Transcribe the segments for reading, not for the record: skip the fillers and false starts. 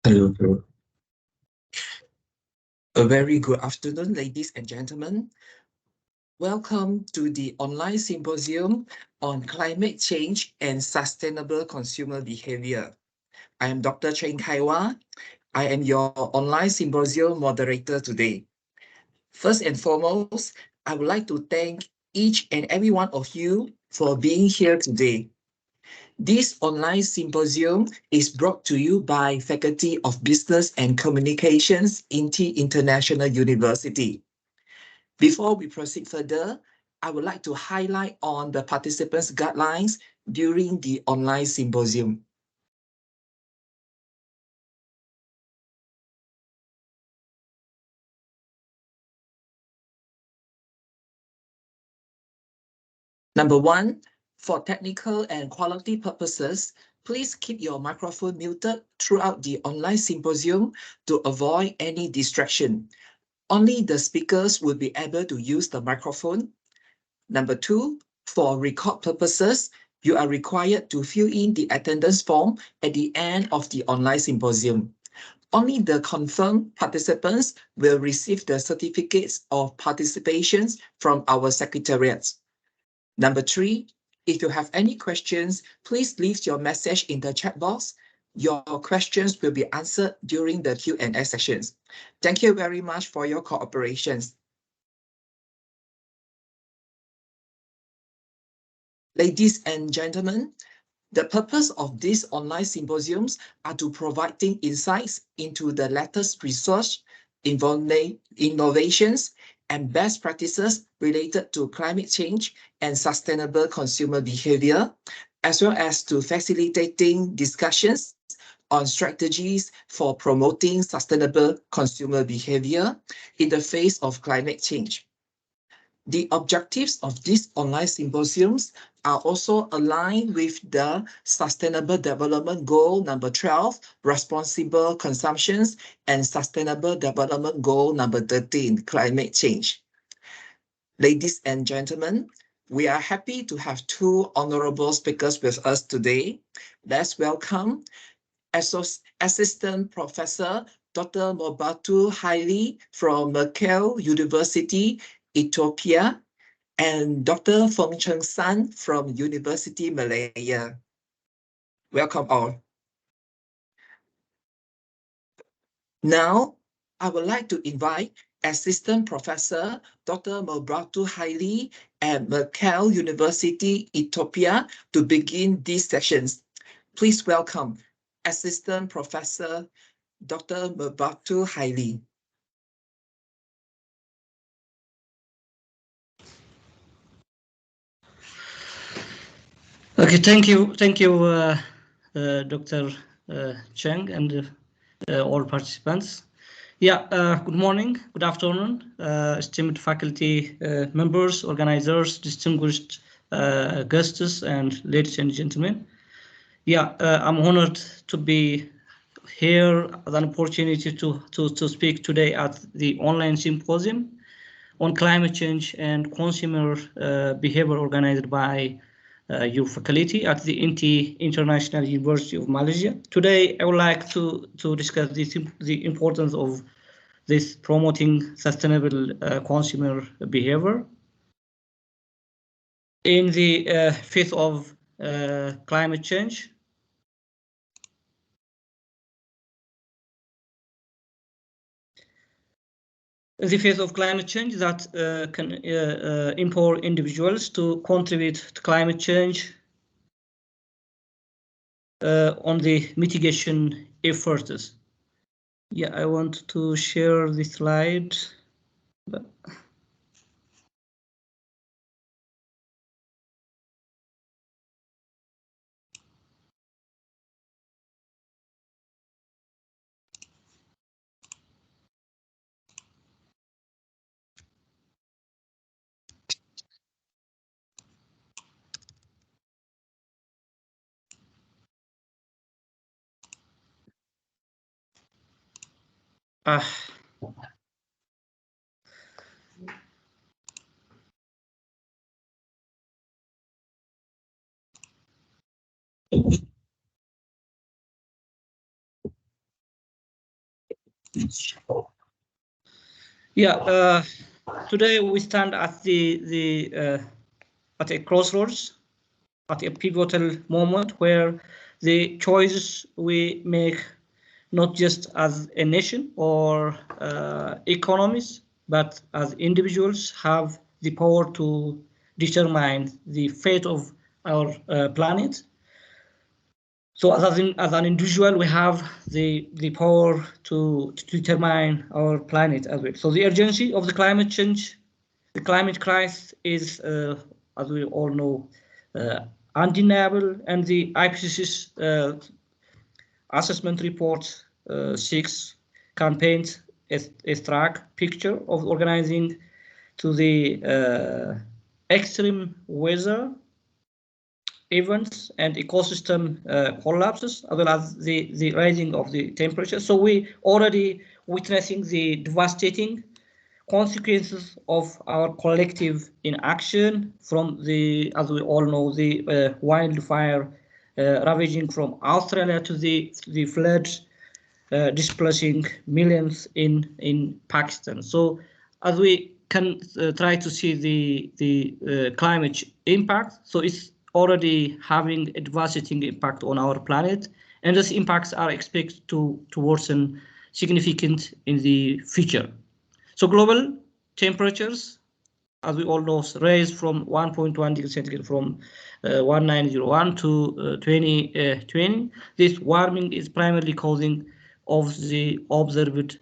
Hello, hello. A very good afternoon, ladies and gentlemen. Welcome to the online symposium on climate change and sustainable consumer behavior. I am Dr. Chen Kaiwa. I am your online symposium moderator today. First and foremost, I would like to thank each and every one of you for being here today. This online symposium is brought to you by Faculty of Business and Communications, INTI International University. Before we proceed further, I would like to highlight on the participants' guidelines during the online symposium. Number one, for technical and quality purposes, please keep your microphone muted throughout the online symposium to avoid any distraction. Only the speakers will be able to use the microphone. Number two, for record purposes, you are required to fill in the attendance form at the end of the online symposium. Only the confirmed participants will receive the certificates of participation from our secretariat. Number three, if you have any questions, please leave your message in the chat box. Your questions will be answered during the Q&A sessions. Thank you very much for your cooperation. Ladies and gentlemen, the purpose of these online symposiums are to providing insights into the latest research, innovations, and best practices related to climate change and sustainable consumer behavior, as well as to facilitating discussions on strategies for promoting sustainable consumer behavior in the face of climate change. The objectives of these online symposiums are also aligned with the Sustainable Development Goal number 12, responsible consumptions, and Sustainable Development Goal number 13, climate change. Ladies and gentlemen, we are happy to have two honorable speakers with us today. Let's welcome Assistant Professor Dr. Mobatu Haili from Merkel University, Ethiopia, and Dr. Feng Cheng San from University Malaya. Welcome all. Now, I would like to invite Assistant Professor Dr. Mobatu Haili at Merkel University, Ethiopia to begin these sessions. Please welcome Assistant Professor Dr. Mobatu Haili. Okay, thank you, Dr. Cheng and all participants. Good morning, good afternoon, esteemed faculty members, organizers, distinguished guests, and ladies and gentlemen. I'm honored to be here as an opportunity to speak today at the online symposium on climate change and consumer behavior organized by your faculty at the INTI International University of Malaysia. Today, I would like to discuss the importance of this promoting sustainable consumer behavior in the face of climate change. In the face of climate change that can empower individuals to contribute to climate change on the mitigation efforts. I want to share the slide. Yeah, today we stand at at a crossroads, at a pivotal moment where the choices we make, not just as a nation or economies, but as individuals, have the power to determine the fate of our planet. So as an individual, we have the power to determine our planet as well. So the urgency of the climate change, the climate crisis is, as we all know, undeniable, and the IPCC's assessment report 6 campaigns a stark picture of organizing to the extreme weather events and ecosystem collapses, as well as the rising of the temperature. So we already witnessing the devastating consequences of our collective inaction from the, as we all know, the wildfire ravaging from Australia to the floods displacing millions in Pakistan. So as we can try to see the climate impact, so it's already having a devastating impact on our planet, and these impacts are expected to worsen significant in the future. So global temperatures, as we all know, raised from 1.1 degrees centigrade from 1901 to 2020. This warming is primarily causing of the observed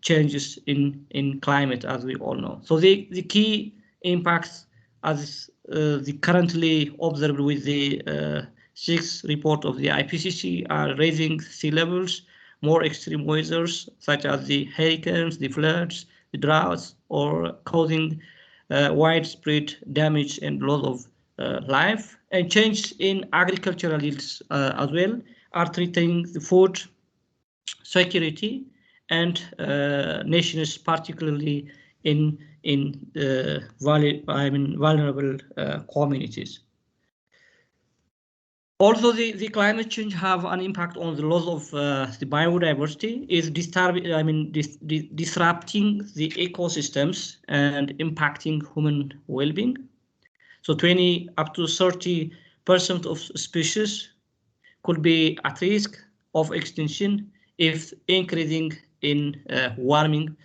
changes in climate, as we all know. So the key impacts, as the currently observed with the sixth report of the IPCC, are raising sea levels, more extreme weathers such as the hurricanes, the floods, the droughts, or causing widespread damage and loss of life, and change in agricultural yields as well are threatening the food security and nations, particularly in vulnerable communities. Also, the climate change have an impact on the loss of the biodiversity, is disrupting the ecosystems and impacting human well-being. So 20 up to 30% of species could be at risk of extinction if increasing in warming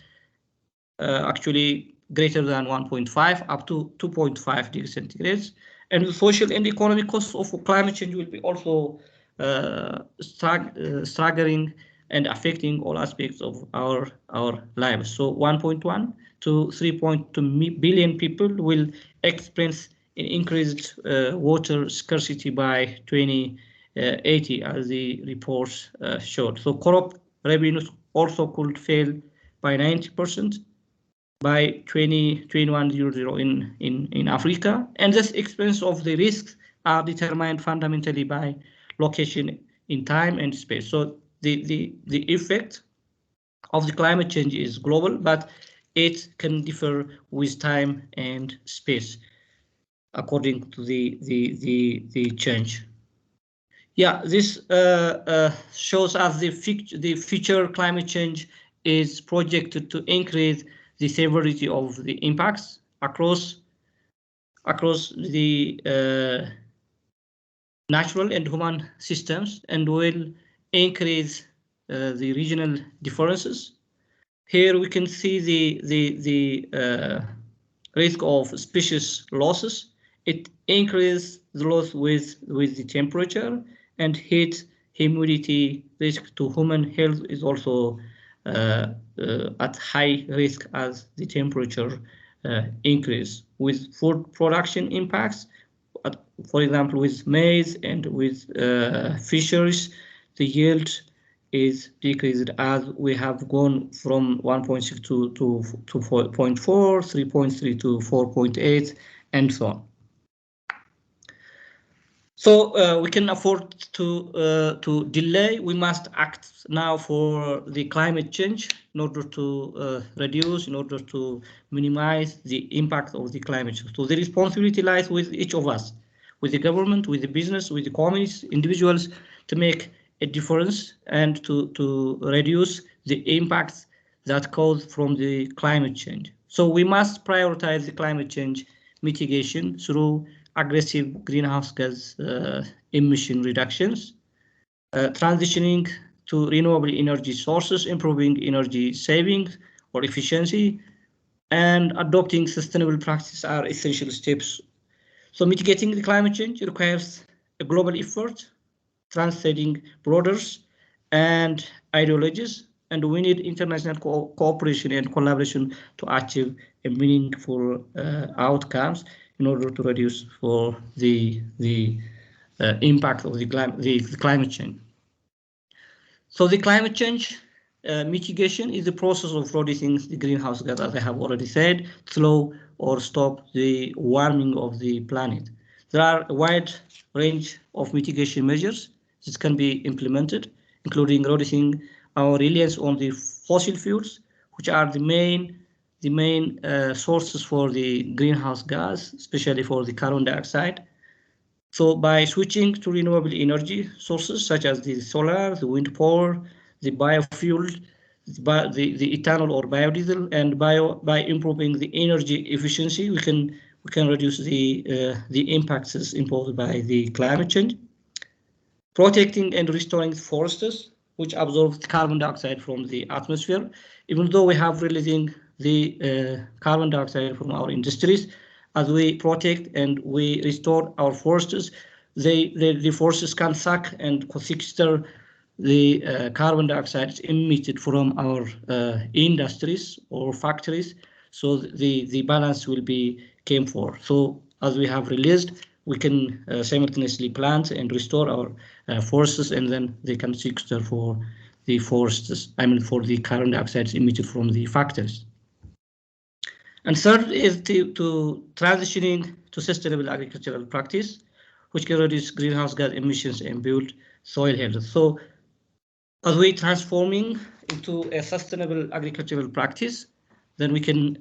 actually greater than 1.5 up to 2.5 degrees centigrade. And the social and economic costs of climate change will be also staggering and affecting all aspects of our lives. So 1.1 to 3.2 billion people will experience an increased water scarcity by 2080, as the reports showed. So crop revenues also could fail by 90% by 2021 in Africa, and this expense of the risks are determined fundamentally by location in time and space. So the effect of the climate change is global, but it can differ with time and space according to the change. Yeah, this shows us the future climate change is projected to increase the severity of the impacts across the natural and human systems, and will increase the regional differences. Here we can see the risk of species losses. It increases the loss with the temperature, and heat, humidity risk to human health is also at high risk as the temperature increase. With food production impacts, for example, with maize and with fisheries, the yield is decreased as we have gone from 1.6 to 4.4, 3.3 to 4.8, and so on. So we can afford to delay. We must act now for the climate change in order to reduce, in order to minimize the impact of the climate change. So the responsibility lies with each of us, with the government, with the business, with the communities, individuals, to make a difference and to reduce the impacts that caused from the climate change. So we must prioritize the climate change mitigation through aggressive greenhouse gas emission reductions, transitioning to renewable energy sources, improving energy savings or efficiency, and adopting sustainable practices are essential steps. So mitigating the climate change requires a global effort, transcending borders and ideologies, and we need international cooperation and collaboration to achieve a meaningful outcomes in order to reduce for the impact of the climate change. So the climate change mitigation is the process of reducing the greenhouse gas, as I have already said, slow or stop the warming of the planet. There are a wide range of mitigation measures that can be implemented, including reducing our reliance on the fossil fuels, which are the main sources for the greenhouse gas, especially for the carbon dioxide. So by switching to renewable energy sources such as the solar, the wind power, the biofuel, the ethanol or biodiesel, and by improving the energy efficiency, we can reduce the impacts imposed by the climate change. Protecting and restoring forests, which absorb carbon dioxide from the atmosphere, even though we have releasing the carbon dioxide from our industries, as we protect and we restore our forests, the forests can suck and sequester the carbon dioxide emitted from our industries or factories. So the balance will be came for. So as we have released, we can simultaneously plant and restore our forests, and then they can sequester for the forests, for the carbon dioxide emitted from the factories. And third is to transitioning to sustainable agricultural practice, which can reduce greenhouse gas emissions and build soil health. So as we transforming into a sustainable agricultural practice, then we can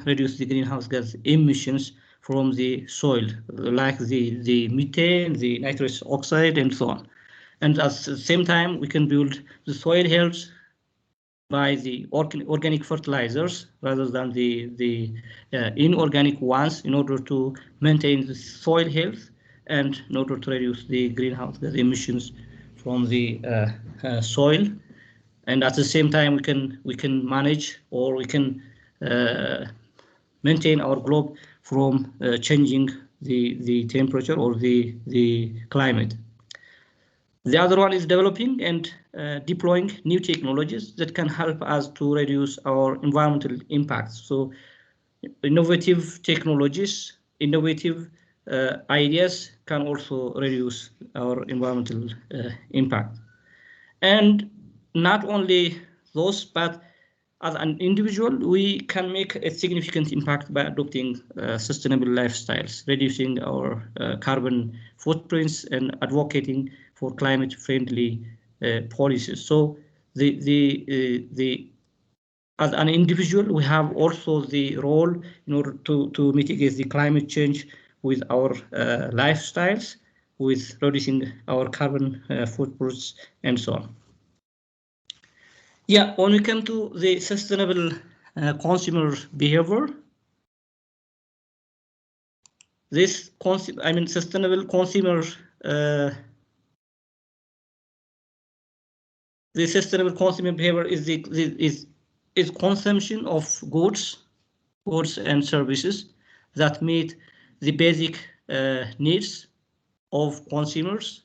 reduce the greenhouse gas emissions from the soil, like the methane, the nitrous oxide, and so on. And at the same time, we can build the soil health by the organic fertilizers rather than the inorganic ones, in order to maintain the soil health and in order to reduce the greenhouse gas emissions from the soil. And at the same time, we can manage, or we can maintain our globe from changing the temperature or the climate. The other one is developing and deploying new technologies that can help us to reduce our environmental impacts. So innovative technologies, innovative ideas can also reduce our environmental impact. And not only those, but as an individual, we can make a significant impact by adopting sustainable lifestyles, reducing our carbon footprints, and advocating for climate-friendly policies. So as an individual, we have also the role in order to mitigate the climate change with our lifestyles, with reducing our carbon footprints, and so on. Yeah, when we come to the sustainable consumer behavior, this sustainable consumer the sustainable consumer behavior is consumption of goods and services that meet the basic needs of consumers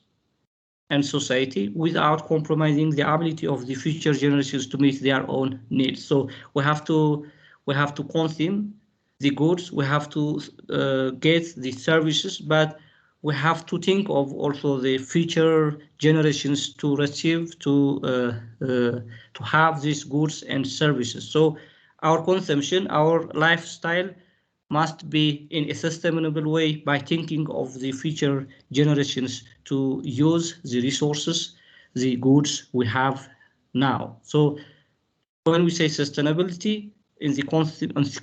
and society without compromising the ability of the future generations to meet their own needs. So we have to consume the goods, we have to get the services, but we have to think of also the future generations to receive, to have these goods and services. So our consumption, our lifestyle must be in a sustainable way by thinking of the future generations to use the resources, the goods we have now. So when we say sustainability in the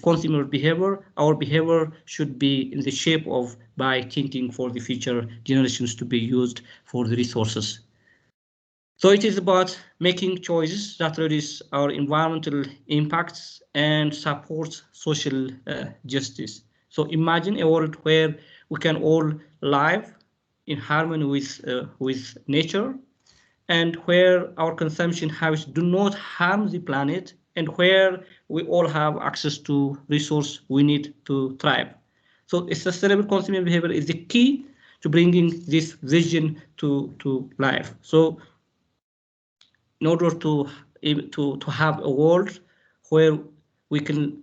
consumer behavior, our behavior should be in the shape of by thinking for the future generations to be used for the resources. So it is about making choices that reduce our environmental impacts and support social justice. So imagine a world where we can all live in harmony with nature, and where our consumption habits do not harm the planet, and where we all have access to resources we need to thrive. So a sustainable consumer behavior is the key to bringing this vision to life. So in order to have a world where we can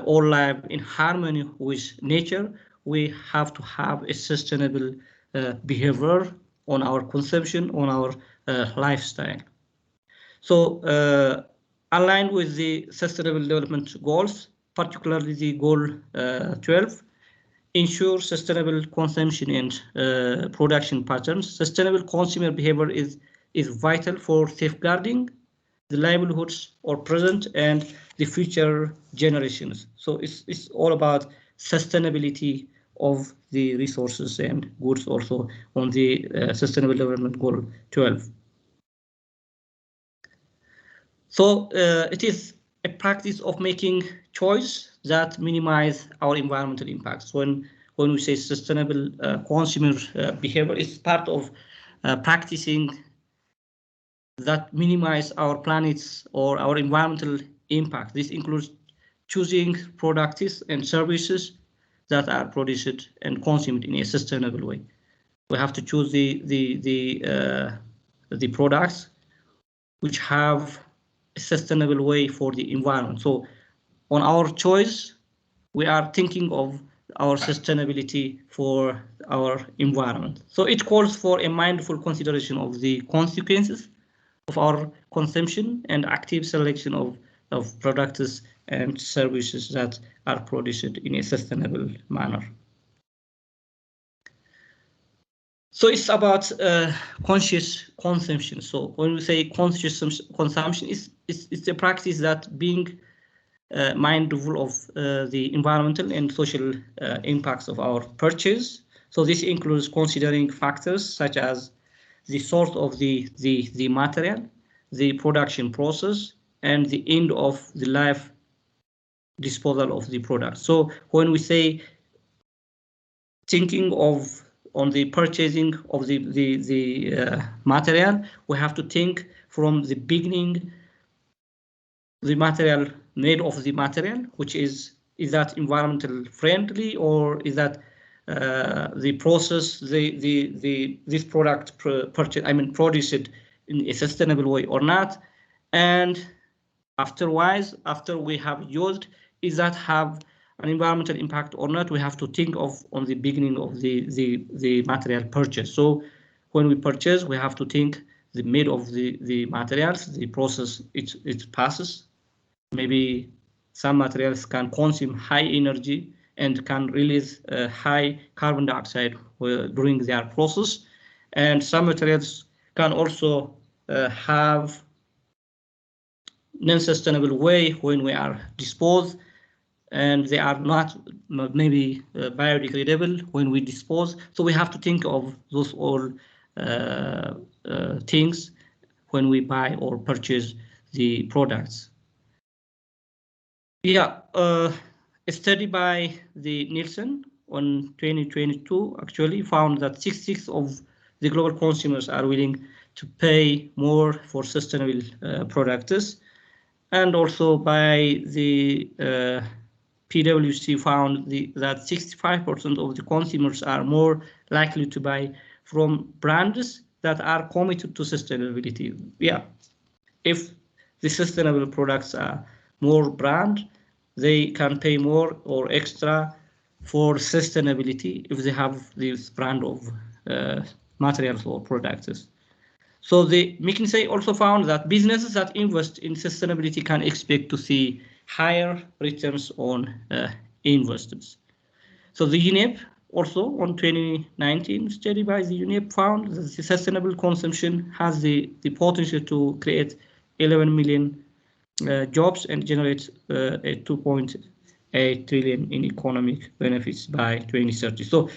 all live in harmony with nature, we have to have a sustainable behavior on our consumption, on our lifestyle. So aligned with the Sustainable Development Goals, particularly the Goal 12, ensure sustainable consumption and production patterns. Sustainable consumer behavior is vital for safeguarding the livelihoods or present and the future generations. So it's all about sustainability of the resources and goods also on the Sustainable Development Goal 12. So it is a practice of making choice that minimize our environmental impacts. When we say sustainable consumer behavior, it's part of practicing that minimize our planet's or our environmental impact. This includes choosing products and services that are produced and consumed in a sustainable way. We have to choose the products which have a sustainable way for the environment. So on our choice, we are thinking of our sustainability for our environment. So it calls for a mindful consideration of the consequences of our consumption and active selection of products and services that are produced in a sustainable manner. So it's about conscious consumption. So when we say conscious consumption, it's a practice that being mindful of the environmental and social impacts of our purchase. So this includes considering factors such as the source of the material, the production process, and the end of the life disposal of the product. So when we say thinking of on the purchasing of the material, we have to think from the beginning, the material made of the material, which is that environmental friendly, or is that the process this product produced in a sustainable way or not, and afterwards, after we have used, is that have an environmental impact or not? We have to think of on the beginning of the material purchase. So when we purchase, we have to think the made of the materials, the process it passes. Maybe some materials can consume high energy and can release high carbon dioxide during their process, and some materials can also have non-sustainable way when we are disposed, and they are not maybe biodegradable when we dispose. So we have to think of those all things when we buy or purchase the products. Yeah, a study by the Nielsen on 2022 actually found that 66% of the global consumers are willing to pay more for sustainable products. And also by the PwC found that 65% of the consumers are more likely to buy from brands that are committed to sustainability. Yeah, if the sustainable products are more brand, they can pay more or extra for sustainability if they have this brand of materials or products. So the McKinsey also found that businesses that invest in sustainability can expect to see higher returns on investments. So the UNEP also on 2019 study by the UNEP found that the sustainable consumption has the potential to create 11 million jobs and generate a 2.8 trillion in economic benefits by 2030. So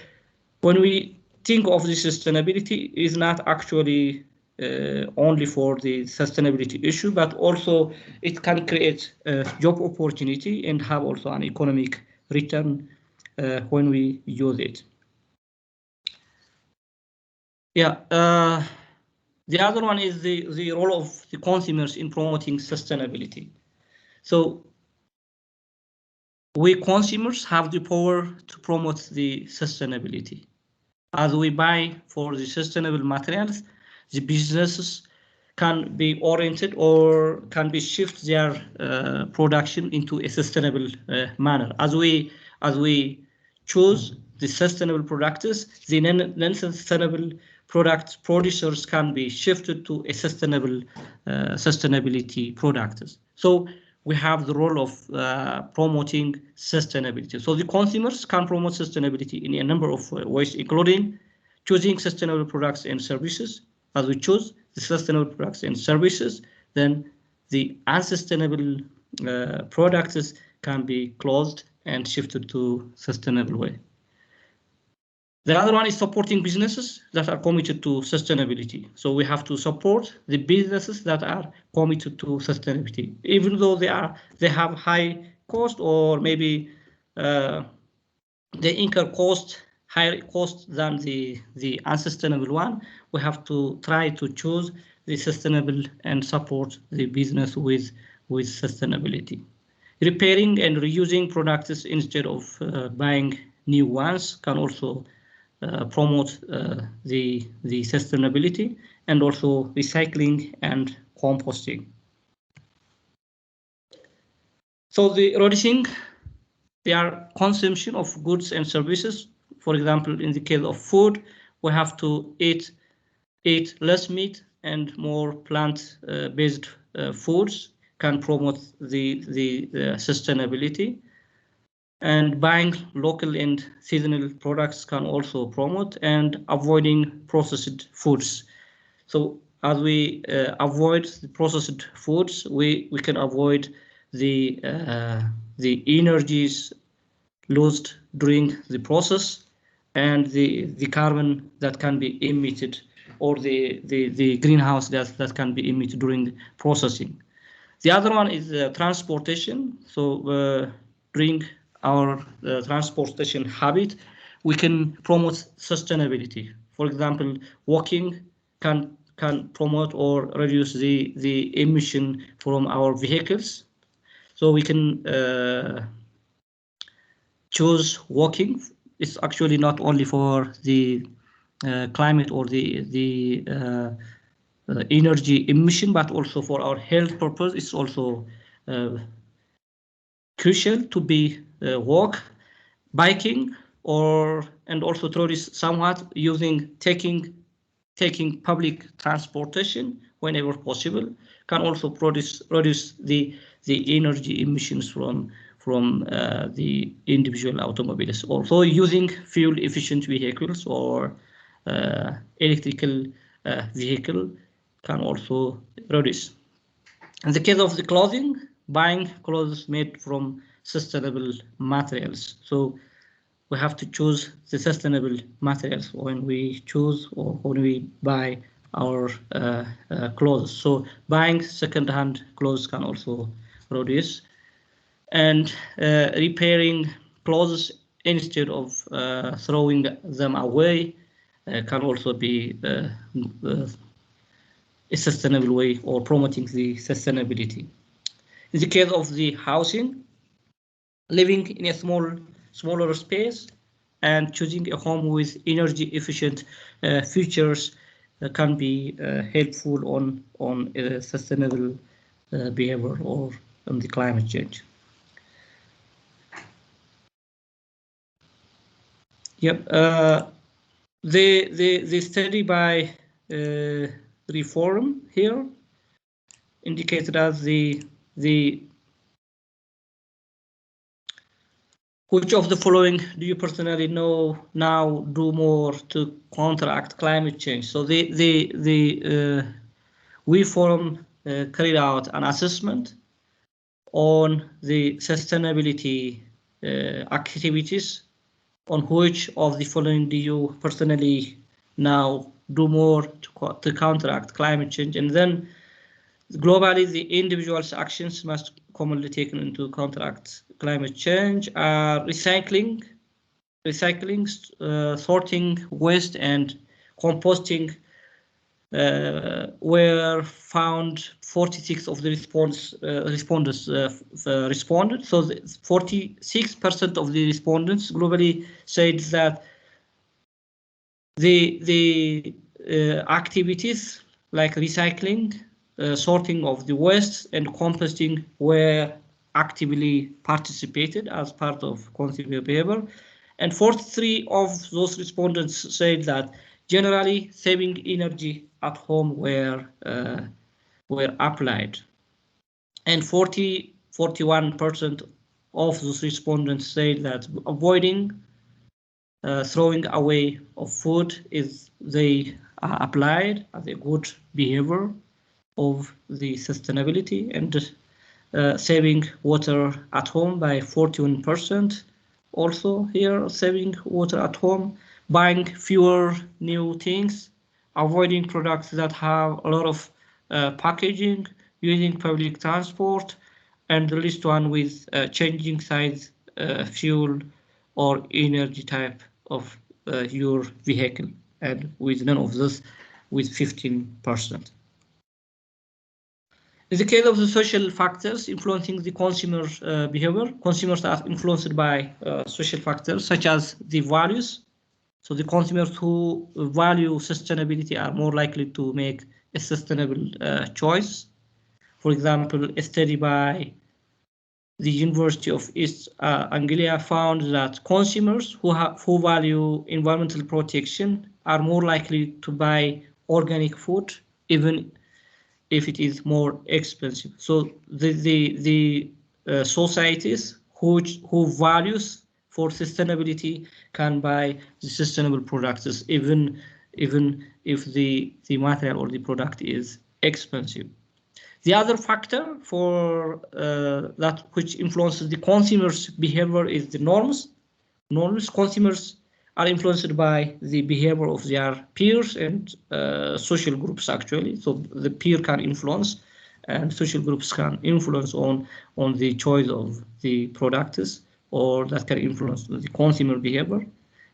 when we think of the sustainability, is not actually only for the sustainability issue, but also it can create a job opportunity and have also an economic return when we use it. Yeah, the other one is the role of the consumers in promoting sustainability. So we consumers have the power to promote the sustainability. As we buy for the sustainable materials, the businesses can be oriented or can be shift their production into a sustainable manner. As we choose the sustainable products, the non-sustainable product producers can be shifted to a sustainable sustainability products. So we have the role of promoting sustainability. So the consumers can promote sustainability in a number of ways, including choosing sustainable products and services. As we choose the sustainable products and services, then the unsustainable products can be closed and shifted to sustainable way. The other one is supporting businesses that are committed to sustainability. So we have to support the businesses that are committed to sustainability, even though they have high cost or maybe they incur higher cost than the unsustainable one. We have to try to choose the sustainable and support the business with sustainability. Repairing and reusing products instead of buying new ones can also promote the sustainability, and also recycling and composting. So the reducing their consumption of goods and services. For example, in the case of food, we have to eat less meat and more plant-based foods can promote the sustainability. And buying local and seasonal products can also promote, and avoiding processed foods. So as we avoid the processed foods, we can avoid the energies lost during the process and the carbon that can be emitted, or the greenhouse gas that can be emitted during processing. The other one is transportation. So during our transportation habit, we can promote sustainability. For example, walking can promote or reduce the emission from our vehicles. So we can choose walking. It's actually not only for the climate or the energy emission, but also for our health purpose. It's also crucial to be walk, biking, and also tourists somewhat taking public transportation whenever possible can also reduce the energy emissions from the individual automobiles. Also using fuel efficient vehicles or electrical vehicle can also reduce. In the case of the clothing, buying clothes made from sustainable materials. So we have to choose the sustainable materials when we choose or when we buy our clothes. So buying second-hand clothes can also reduce, and repairing clothes instead of throwing them away can also be a sustainable way or promoting the sustainability. In the case of the housing, living in a smaller space and choosing a home with energy efficient features can be helpful on sustainable behavior or on the climate change. Yep, the study by Reform here indicated as the which of the following do you personally know now do more to counteract climate change? So we forum carried out an assessment on the sustainability activities. On which of the following do you personally now do more to counteract climate change. And then globally, the individual's actions must commonly taken into counteract climate change are recycling, sorting waste, and composting were found 46 of the respondents responded. So 46% of the respondents globally said that the activities like recycling, sorting of the waste, and composting were actively participated as part of consumer behavior. And 43 of those respondents said that generally saving energy at home were applied. And 41% of those respondents said that avoiding throwing away of food is they applied as a good behavior of the sustainability, and saving water at home by 41%. Also here, saving water at home, buying fewer new things, avoiding products that have a lot of packaging, using public transport, and the last one with changing size, fuel, or energy type of your vehicle, and with none of this with 15%. In the case of the social factors influencing the consumer behavior, consumers are influenced by social factors such as the values. So the consumers who value sustainability are more likely to make a sustainable choice. For example, a study by the University of East Anglia found that consumers who value environmental protection are more likely to buy organic food, even if it is more expensive. So the societies who values for sustainability can buy the sustainable products, even if the material or the product is expensive. The other factor for that which influences the consumer's behavior is the norms. Consumers are influenced by the behavior of their peers and social groups actually. So the peer can influence, and social groups can influence on the choice of the products, or that can influence the consumer behavior.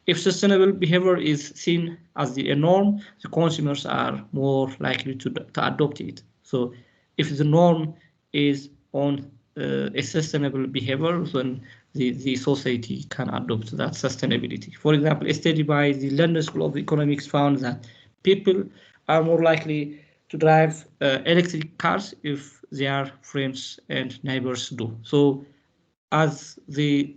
If sustainable behavior is seen as a norm, the consumers are more likely to adopt it. So if the norm is on a sustainable behavior, then the society can adopt that sustainability. For example, a study by the London School of Economics found that people are more likely to drive electric cars if their friends and neighbors do. So as the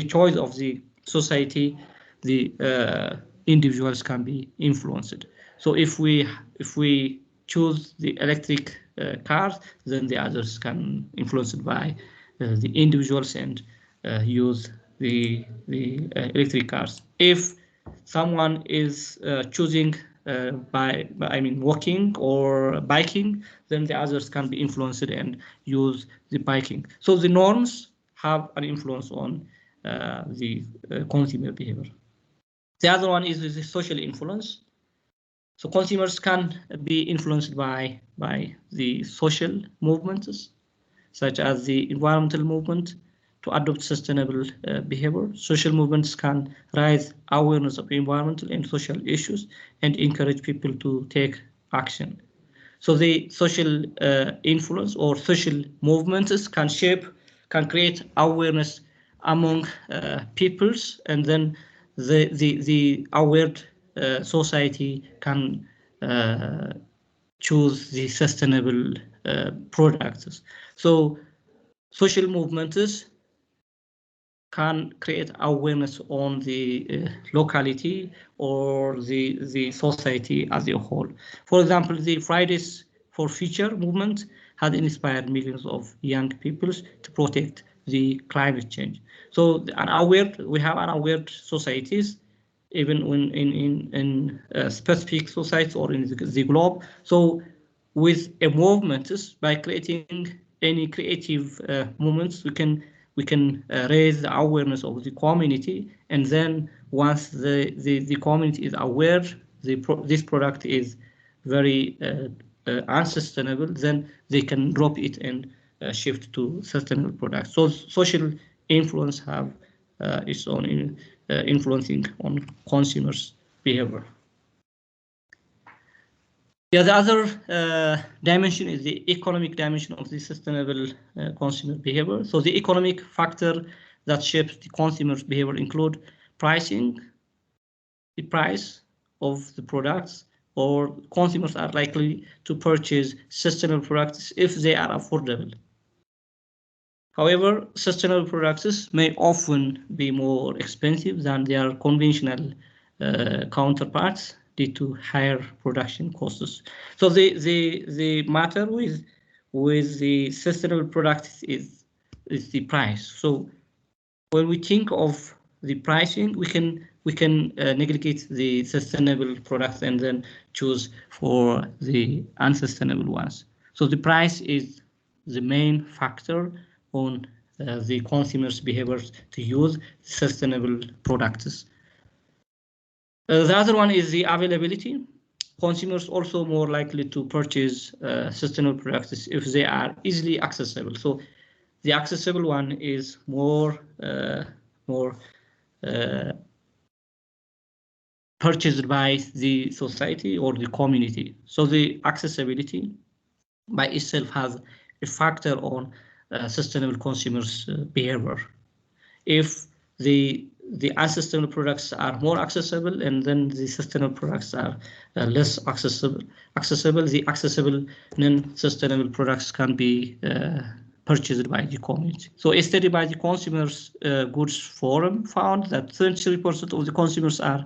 choice of the society, the individuals can be influenced. So if we choose the electric cars, then the others can influenced by the individuals and use the electric cars. If someone is choosing walking or biking, then the others can be influenced and use the biking. So the norms have an influence on the consumer behavior. The other one is the social influence. So consumers can be influenced by the social movements, such as the environmental movement, to adopt sustainable behavior. Social movements can raise awareness of environmental and social issues and encourage people to take action. So the social influence or social movements can create awareness among peoples, and then the aware society can choose the sustainable products. So social movements can create awareness on the locality or the society as a whole. For example, the Fridays for Future movement had inspired millions of young people to protect the climate change. So we have unaware societies, even when in specific societies or in the globe. So with a movement, by creating any creative movements, we can raise the awareness of the community, and then once the community is aware, this product is very unsustainable, then they can drop it and shift to sustainable products. So social influence have its own influencing on consumers' behavior. Yeah, the other dimension is the economic dimension of the sustainable consumer behavior. So the economic factor that shapes the consumer's behavior include pricing, the price of the products, or consumers are likely to purchase sustainable products if they are affordable. However, sustainable products may often be more expensive than their conventional counterparts due to higher production costs. So the matter with the sustainable products is the price. So when we think of the pricing, we can neglect the sustainable products and then choose for the unsustainable ones. So the price is the main factor on the consumers' behaviors to use sustainable products. The other one is the availability. Consumers also more likely to purchase sustainable products if they are easily accessible. So the accessible one is more purchased by the society or the community. So the accessibility by itself has a factor on sustainable consumers' behavior. If the unsustainable products are more accessible and then the sustainable products are less accessible, the accessible non-sustainable products can be purchased by the community. So a study by the Consumers Goods Forum found that 33% of the consumers are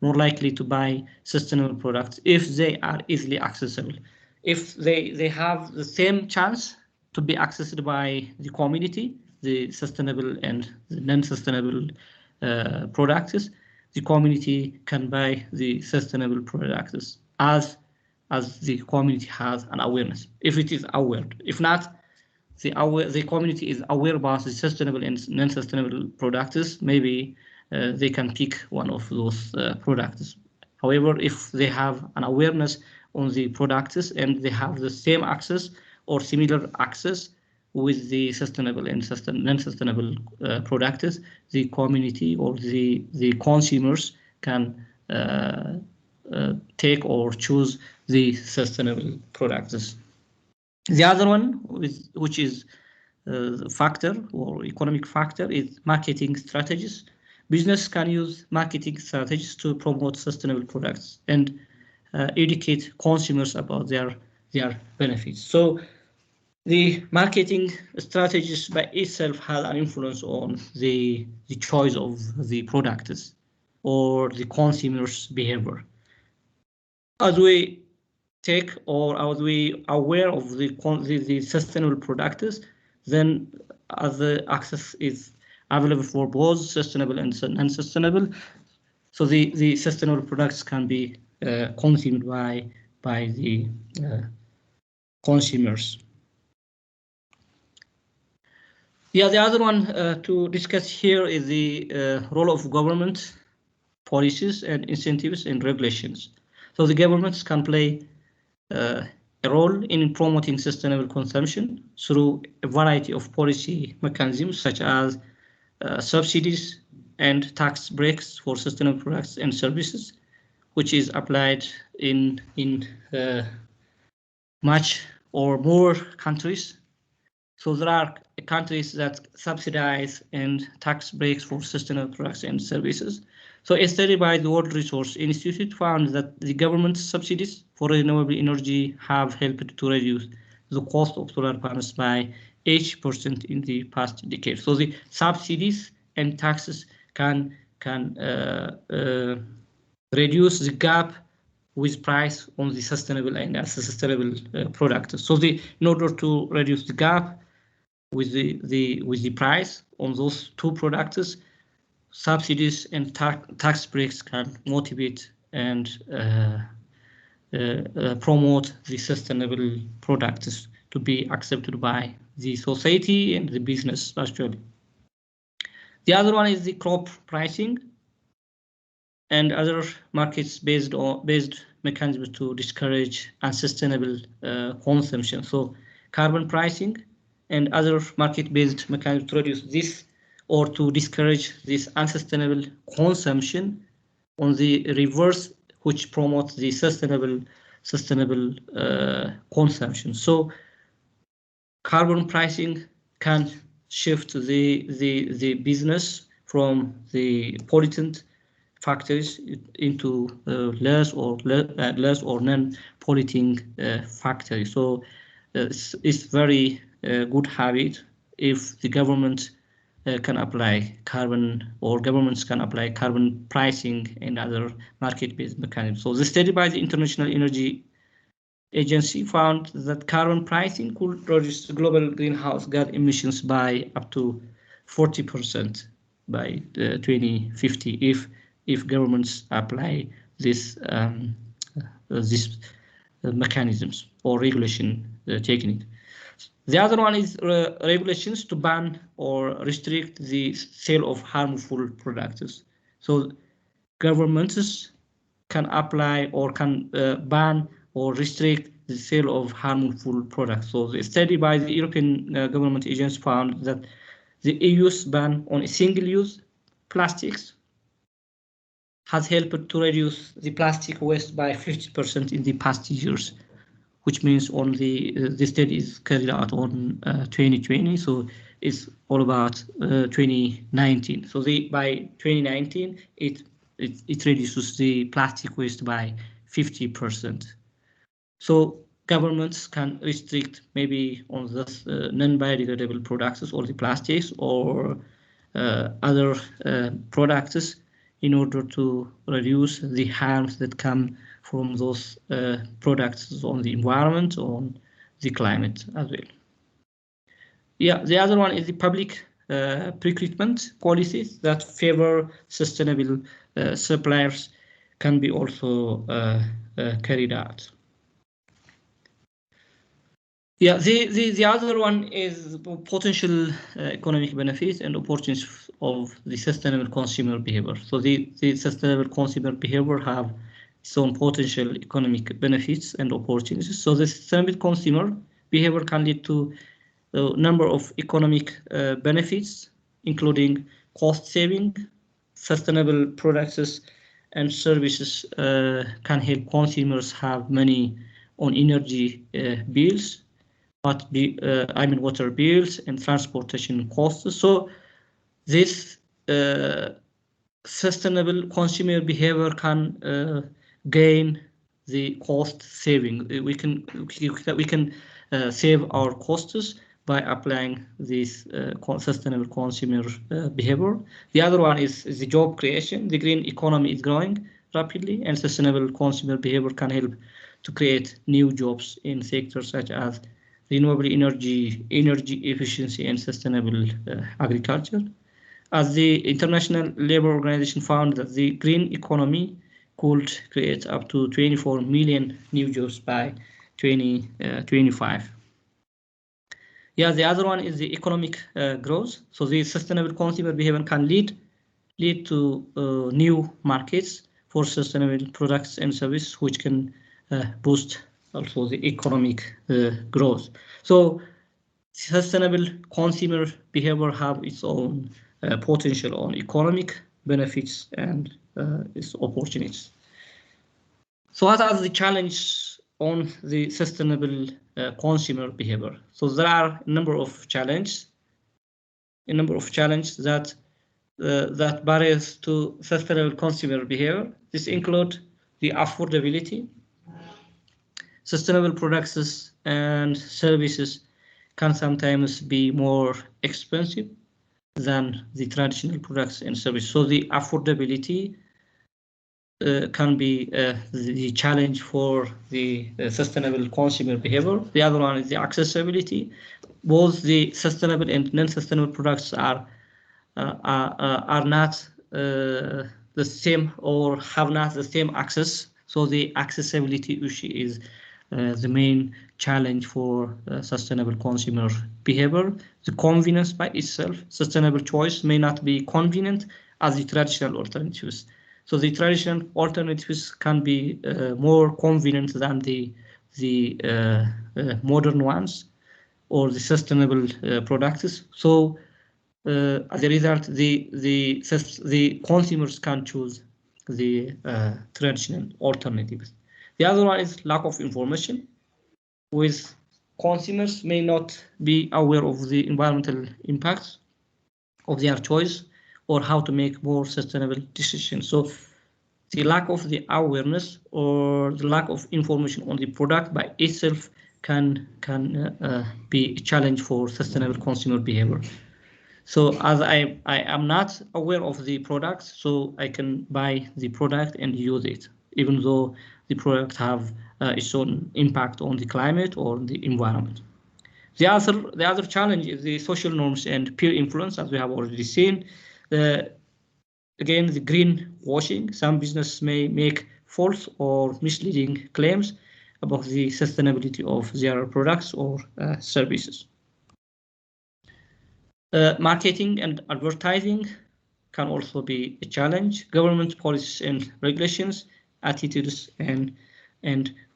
more likely to buy sustainable products if they are easily accessible. If they have the same chance to be accessed by the community, the sustainable and the non-sustainable products, the community can buy the sustainable products as the community has an awareness. If it is aware, if not, the community is aware about the sustainable and non-sustainable products, maybe they can pick one of those products. However, if they have an awareness on the products and they have the same access or similar access with the sustainable and non-sustainable products, the community or the consumers can take or choose the sustainable products. The other one, which is factor or economic factor, is marketing strategies. Business can use marketing strategies to promote sustainable products and educate consumers about their benefits. So the marketing strategies by itself have an influence on the choice of the products or the consumer's behavior. As we take or as we aware of the sustainable products, then as the access is available for both sustainable and unsustainable, so the sustainable products can be consumed by the consumers. Yeah, the other one to discuss here is the role of government policies and incentives and regulations. So the governments can play a role in promoting sustainable consumption through a variety of policy mechanisms such as subsidies and tax breaks for sustainable products and services, which is applied in much or more countries. So there are countries that subsidize and tax breaks for sustainable products and services. So a study by the World Resources Institute found that the government subsidies for renewable energy have helped to reduce the cost of solar panels by 80% in the past decade. So the subsidies and taxes can reduce the gap with price on the sustainable and unsustainable products. So in order to reduce the gap with the price on those two products, subsidies and tax breaks can motivate and promote the sustainable products to be accepted by the society and the business actually. The other one is the crop pricing. and other markets-based mechanisms to discourage unsustainable consumption. So carbon pricing and other market-based mechanisms to reduce this or to discourage this unsustainable consumption on the reverse, which promotes the sustainable consumption. So carbon pricing can shift the business from the pollutant factors into less or non-polluting factors. So it's very good habit if the government can apply carbon, or governments can apply carbon pricing and other market-based mechanisms. So the study by the International Energy Agency found that carbon pricing could reduce global greenhouse gas emissions by up to 40% by 2050 if governments apply this mechanisms or regulation technique. The other one is regulations to ban or restrict the sale of harmful products. So governments can apply or can ban or restrict the sale of harmful products. So the study by the European government agency found that the EU's ban on single-use plastics has helped to reduce the plastic waste by 50% in the past years, which means only the study is carried out on 2020, so it's all about 2019. So by 2019, it reduces the plastic waste by 50%. So governments can restrict maybe on this non-biodegradable products or the plastics or other products in order to reduce the harms that come from those products on the environment, on the climate as well. Yeah, the other one is the public procurement policies that favor sustainable suppliers can be also carried out. Yeah, the other one is potential economic benefits and opportunities of the sustainable consumer behavior. So the sustainable consumer behavior have its own potential economic benefits and opportunities. So the sustainable consumer behavior can lead to a number of economic benefits, including cost saving, sustainable products and services can help consumers have money on energy bills, water bills and transportation costs. So this sustainable consumer behavior can gain the cost saving. We can save our costs by applying this sustainable consumer behavior. The other one is the job creation. The green economy is growing rapidly, and sustainable consumer behavior can help to create new jobs in sectors such as renewable energy efficiency, and sustainable agriculture. As the International Labour Organization found that the green economy could create up to 24 million new jobs by 2025. Yeah, the other one is the economic growth. So the sustainable consumer behavior can lead to new markets for sustainable products and services, which can boost also the economic growth. So sustainable consumer behavior have its own potential on economic benefits and its opportunities. So what are the challenges on the sustainable consumer behavior? So there are a number of challenges that barriers to sustainable consumer behavior. This include the affordability. Sustainable products and services can sometimes be more expensive than the traditional products and services. So the affordability can be the challenge for the sustainable consumer behavior. The other one is the accessibility. Both the sustainable and non-sustainable products are not the same or have not the same access. So the accessibility issue is the main challenge for sustainable consumer behavior. The convenience by itself, sustainable choice may not be convenient as the traditional alternatives. So the traditional alternatives can be more convenient than the modern ones or the sustainable products. So as a result, the consumers can choose the traditional alternatives. The other one is lack of information, with consumers may not be aware of the environmental impacts of their choice or how to make more sustainable decisions. So the lack of the awareness or the lack of information on the product by itself can be a challenge for sustainable consumer behavior. So as I am not aware of the product, so I can buy the product and use it, even though the product have its own impact on the climate or the environment. The other challenge is the social norms and peer influence, as we have already seen. Again, the greenwashing. Some business may make false or misleading claims about the sustainability of their products or services. Marketing and advertising can also be a challenge. Government policies and regulations, attitudes and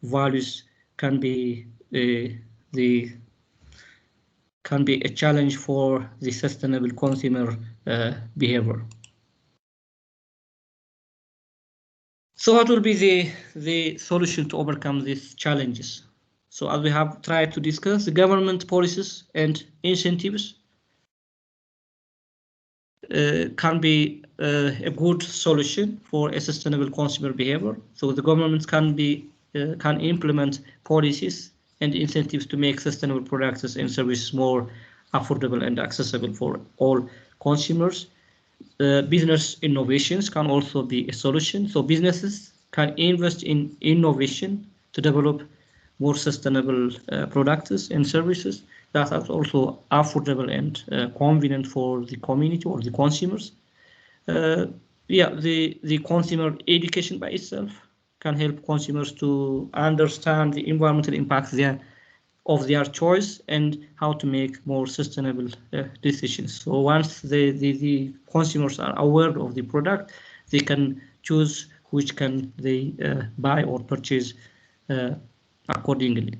values can be a challenge for the sustainable consumer behavior. So what will be the solution to overcome these challenges? So as we have tried to discuss, the government policies and incentives can be a good solution for a sustainable consumer behavior. So the government can implement policies and incentives to make sustainable products and services more affordable and accessible for all consumers. Business innovations can also be a solution. So businesses can invest in innovation to develop more sustainable products and services that are also affordable and convenient for the community or the consumers. The consumer education by itself can help consumers to understand the environmental impacts of their choice and how to make more sustainable decisions. So once the consumers are aware of the product, they can choose which can they buy or purchase accordingly.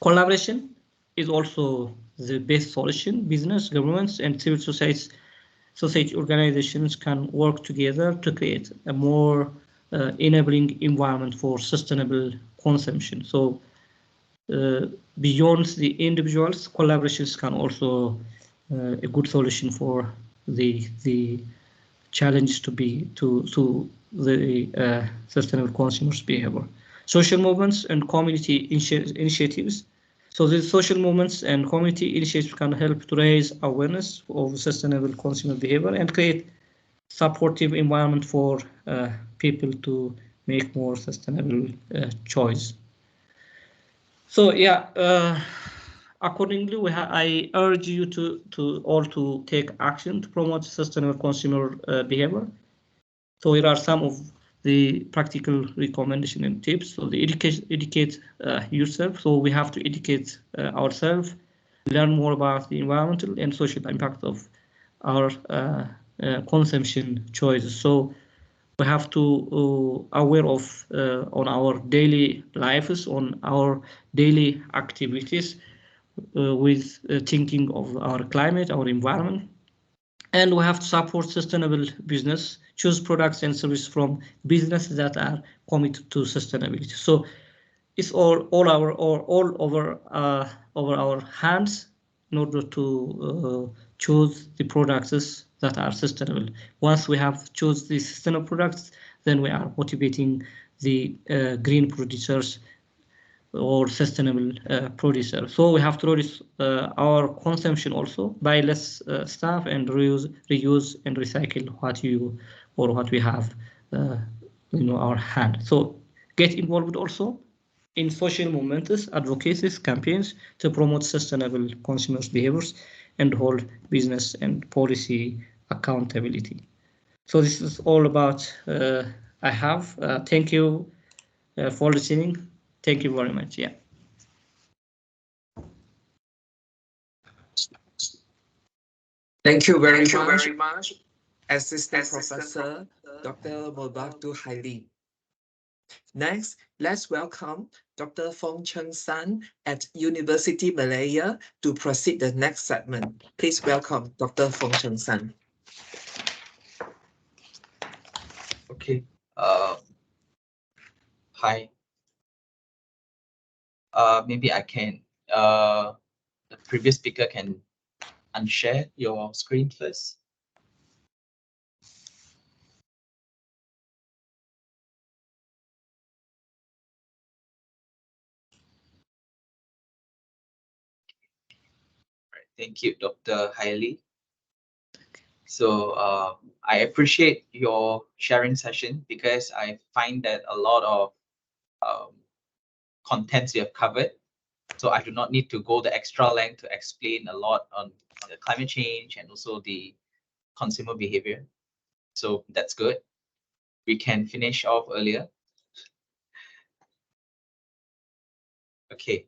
Collaboration is also the best solution. Business, governments, and civil society organizations can work together to create a more enabling environment for sustainable consumption. So beyond the individuals, collaborations can also a good solution for the challenge to the sustainable consumers behavior. Social movements and community initiatives. So the social movements and community initiatives can help to raise awareness of sustainable consumer behavior and create supportive environment for people to make more sustainable choice. So accordingly, I urge you to all take action to promote sustainable consumer behavior. So here are some of the practical recommendation and tips. So the educate yourself. So we have to educate ourselves, learn more about the environmental and social impact of our consumption choices. So we have to aware of on our daily lives, on our daily activities with thinking of our climate, our environment. And we have to support sustainable business, choose products and services from businesses that are committed to sustainability. So it's all over our hands in order to choose the products that are sustainable. Once we have choose the sustainable products, then we are motivating the green producers or sustainable producer. So we have to reduce our consumption also, buy less stuff and reuse and recycle what we have in our hand. So get involved also in social movements, advocacies, campaigns to promote sustainable consumers' behaviors and hold business and policy accountability. So this is all about I have. Thank you for listening. Thank you very much. Yeah. Thank you very much, Assistant Professor Dr. Mobatu Haili. Next, let's welcome Dr. Fong Cheng San at University Malaya to proceed the next segment. Please welcome Dr. Fong Cheng San. Okay. Hi. Maybe I can. The previous speaker can unshare your screen first. Right. Thank you, Dr. Hailey. So I appreciate your sharing session because I find that a lot of contents you have covered. So I do not need to go the extra length to explain a lot on the climate change and also the consumer behavior. So that's good. We can finish off earlier. Okay.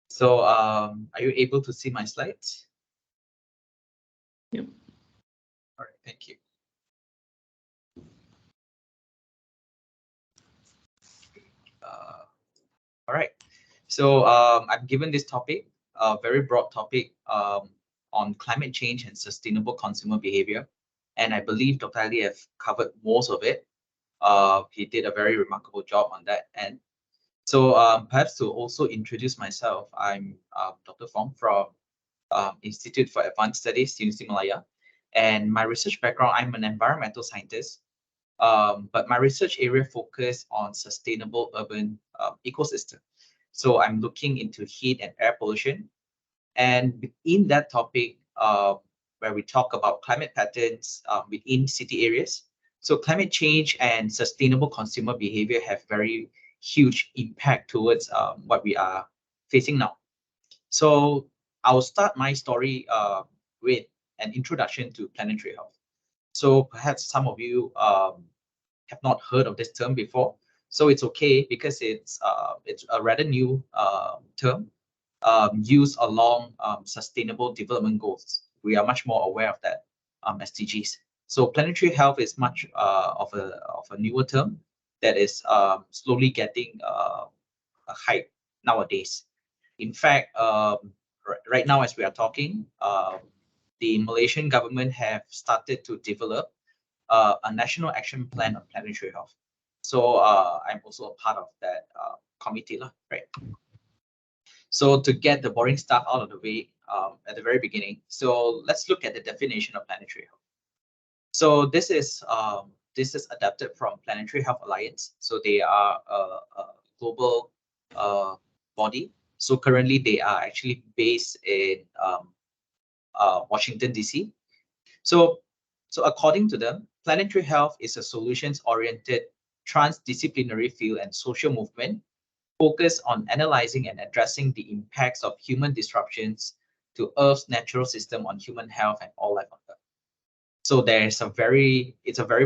So are you able to see my slides? Yep. All right, thank you. All right. So I've given this topic, a very broad topic on climate change and sustainable consumer behavior. And I believe Dr. Ali have covered most of it. He did a very remarkable job on that. And so perhaps to also introduce myself, I'm Dr. Fong from Institute for Advanced Studies, University Malaya. And my research background, I'm an environmental scientist. But my research area focus on sustainable urban ecosystem. So I'm looking into heat and air pollution. And in that topic, where we talk about climate patterns within city areas. So climate change and sustainable consumer behavior have very huge impact towards what we are facing now. So I'll start my story with an introduction to planetary health. So perhaps some of you have not heard of this term before. So it's okay because it's a rather new term used along sustainable development goals. We are much more aware of that SDGs. So planetary health is much of a newer term that is slowly getting a hype nowadays. In fact, right now as we are talking, the Malaysian government have started to develop a national action plan on planetary health. So I'm also a part of that committee, right? So to get the boring stuff out of the way at the very beginning, so let's look at the definition of planetary health. So this is adapted from Planetary Health Alliance. So they are a global body. So currently they are actually based in Washington, DC. So according to them, planetary health is a solutions-oriented transdisciplinary field and social movement focused on analyzing and addressing the impacts of human disruptions to Earth's natural system on human health and all life on Earth. So it's a very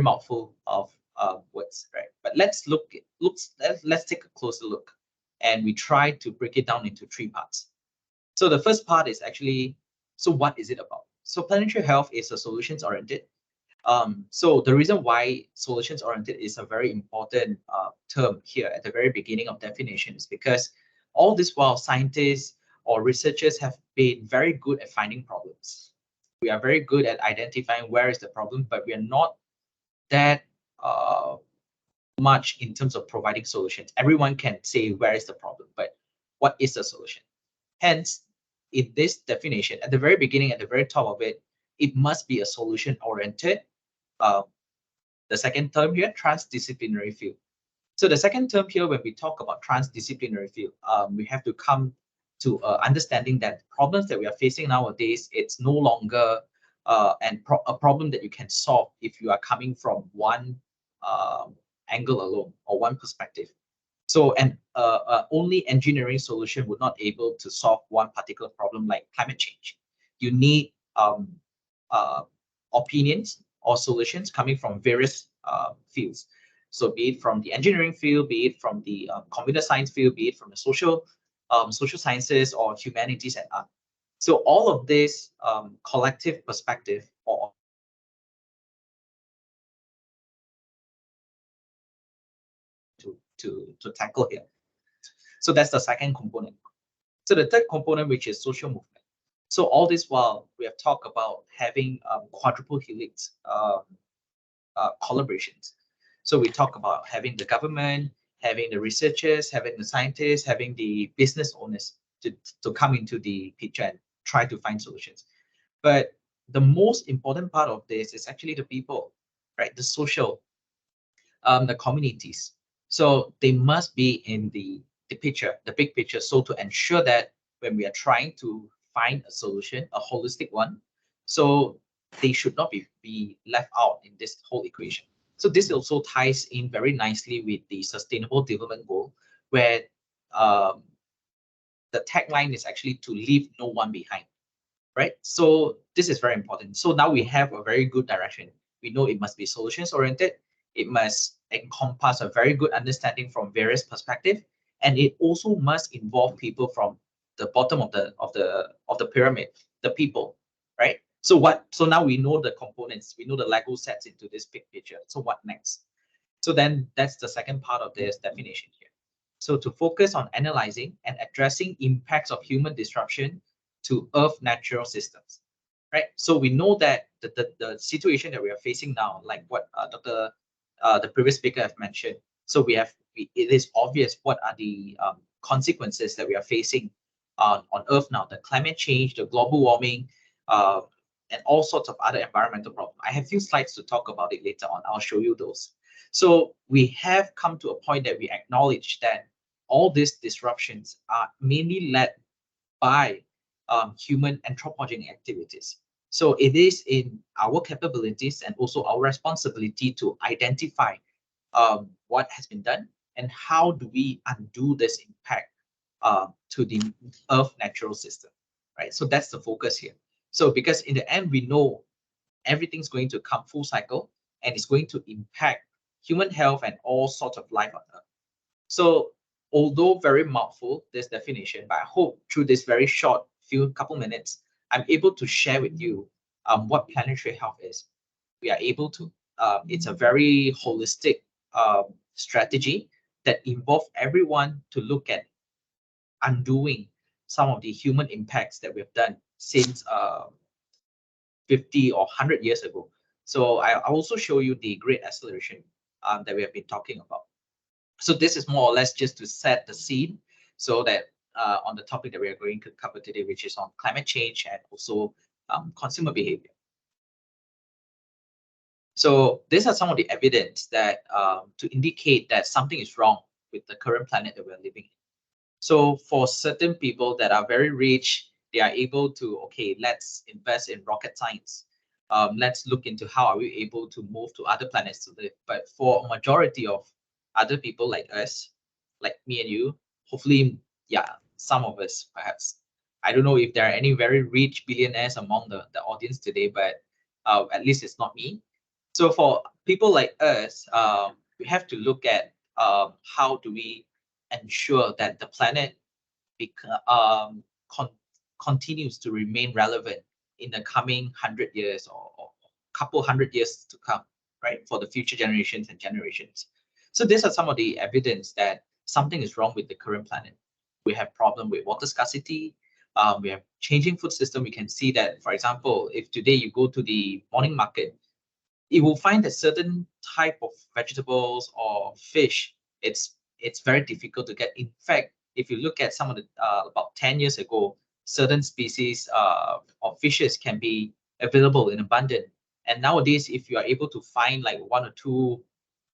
mouthful of words, right? But let's take a closer look, and we try to break it down into three parts. So the first part is actually, so what is it about? So planetary health is a solutions-oriented. So the reason why solutions-oriented is a very important term here at the very beginning of definition is because all this while scientists or researchers have been very good at finding problems. We are very good at identifying where is the problem, but we are not that much in terms of providing solutions. Everyone can say where is the problem, but what is the solution? Hence, in this definition, at the very beginning, at the very top of it, it must be a solution-oriented. The second term here, transdisciplinary field. So the second term here, when we talk about transdisciplinary field, we have to come to understanding that problems that we are facing nowadays, it's no longer a problem that you can solve if you are coming from one angle alone or one perspective. So only engineering solution would not able to solve one particular problem like climate change. You need opinions or solutions coming from various fields. So be it from the engineering field, be it from the computer science field, be it from the social sciences or humanities and art. So all of this collective perspective or to tackle here. So that's the second component. So the third component, which is social movement. So all this while we have talked about having quadruple helix collaborations. So we talk about having the government, having the researchers, having the scientists, having the business owners to come into the picture and try to find solutions. But the most important part of this is actually the people, right? The social, the communities. So they must be in the picture, the big picture. So to ensure that when we are trying to find a solution, a holistic one, so they should not be left out in this whole equation. So this also ties in very nicely with the Sustainable Development Goal, where the tagline is actually to leave no one behind, right? So this is very important. So now we have a very good direction. We know it must be solutions oriented. It must encompass a very good understanding from various perspectives, and it also must involve people from the bottom of the pyramid, the people, right? So now we know the components, we know the Lego sets into this big picture. So what next? So then that's the second part of this definition here. So to focus on analyzing and addressing impacts of human disruption to Earth natural systems, right? So we know that the situation that we are facing now, like what the previous speaker have mentioned. So it is obvious what are the consequences that we are facing on Earth now, the climate change, the global warming, and all sorts of other environmental problems. I have a few slides to talk about it later on. I'll show you those. So we have come to a point that we acknowledge that all these disruptions are mainly led by human anthropogenic activities. So it is in our capabilities and also our responsibility to identify what has been done and how do we undo this impact to the Earth natural system, right? So that's the focus here. So because in the end, we know everything's going to come full cycle and it's going to impact human health and all sorts of life on Earth. So although very mouthful, this definition, but I hope through this very short couple minutes, I'm able to share with you what planetary health is. We are able to. It's a very holistic strategy that involves everyone to look at undoing some of the human impacts that we've done since 50 or 100 years ago. So I also show you the great acceleration that we have been talking about. So this is more or less just to set the scene so that on the topic that we are going to cover today, which is on climate change and also consumer behavior. So these are some of the evidence that to indicate that something is wrong with the current planet that we're living in. So for certain people that are very rich, they are able to, okay, let's invest in rocket science. Let's look into how are we able to move to other planets to live. But for a majority of other people like us, like me and you, hopefully, yeah, some of us perhaps. I don't know if there are any very rich billionaires among the audience today, but at least it's not me. So for people like us, we have to look at how do we ensure that the planet continues to remain relevant in the coming 100 years or couple 100 years to come, right, for the future generations and generations. So these are some of the evidence that something is wrong with the current planet. We have problem with water scarcity. We have changing food system. We can see that, for example, if today you go to the morning market, you will find that certain type of vegetables or fish, it's very difficult to get. In fact, if you look at some of the about 10 years ago, certain species of fishes can be available in abundance. And nowadays, if you are able to find like one or two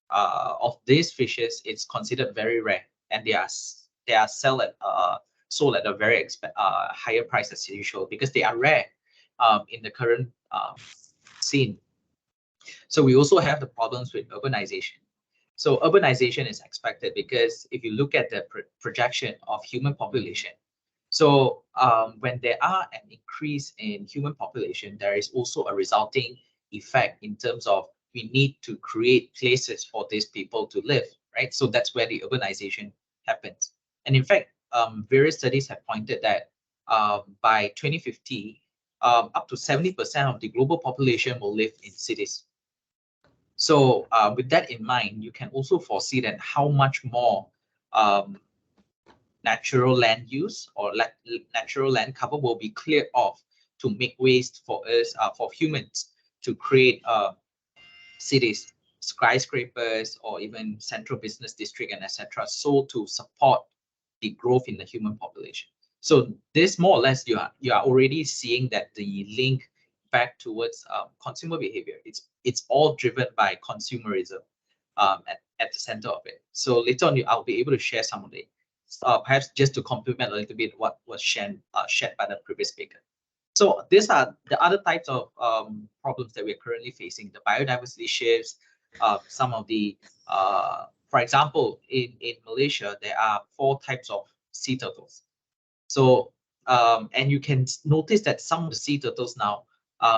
of these fishes, it's considered very rare, and they are sold at a very higher price as usual because they are rare in the current scene. So we also have the problems with urbanization. So urbanization is expected because if you look at the projection of human population, so when there are an increase in human population, there is also a resulting effect in terms of we need to create places for these people to live, right? So that's where the urbanization happens. And in fact, various studies have pointed that by 2050, up to 70% of the global population will live in cities. So with that in mind, you can also foresee that how much more natural land use or natural land cover will be cleared off to make ways for us, for humans to create cities, skyscrapers, or even central business district and etc. So to support the growth in the human population. So this more or less you are already seeing that the link back towards consumer behavior. It's all driven by consumerism at the center of it. So later on, I'll be able to share some of it. Perhaps just to complement a little bit what was shared by the previous speaker. So these are the other types of problems that we're currently facing. The biodiversity shifts, some of the, for example, in Malaysia, there are 4 types of sea turtles. So, and you can notice that some of the sea turtles now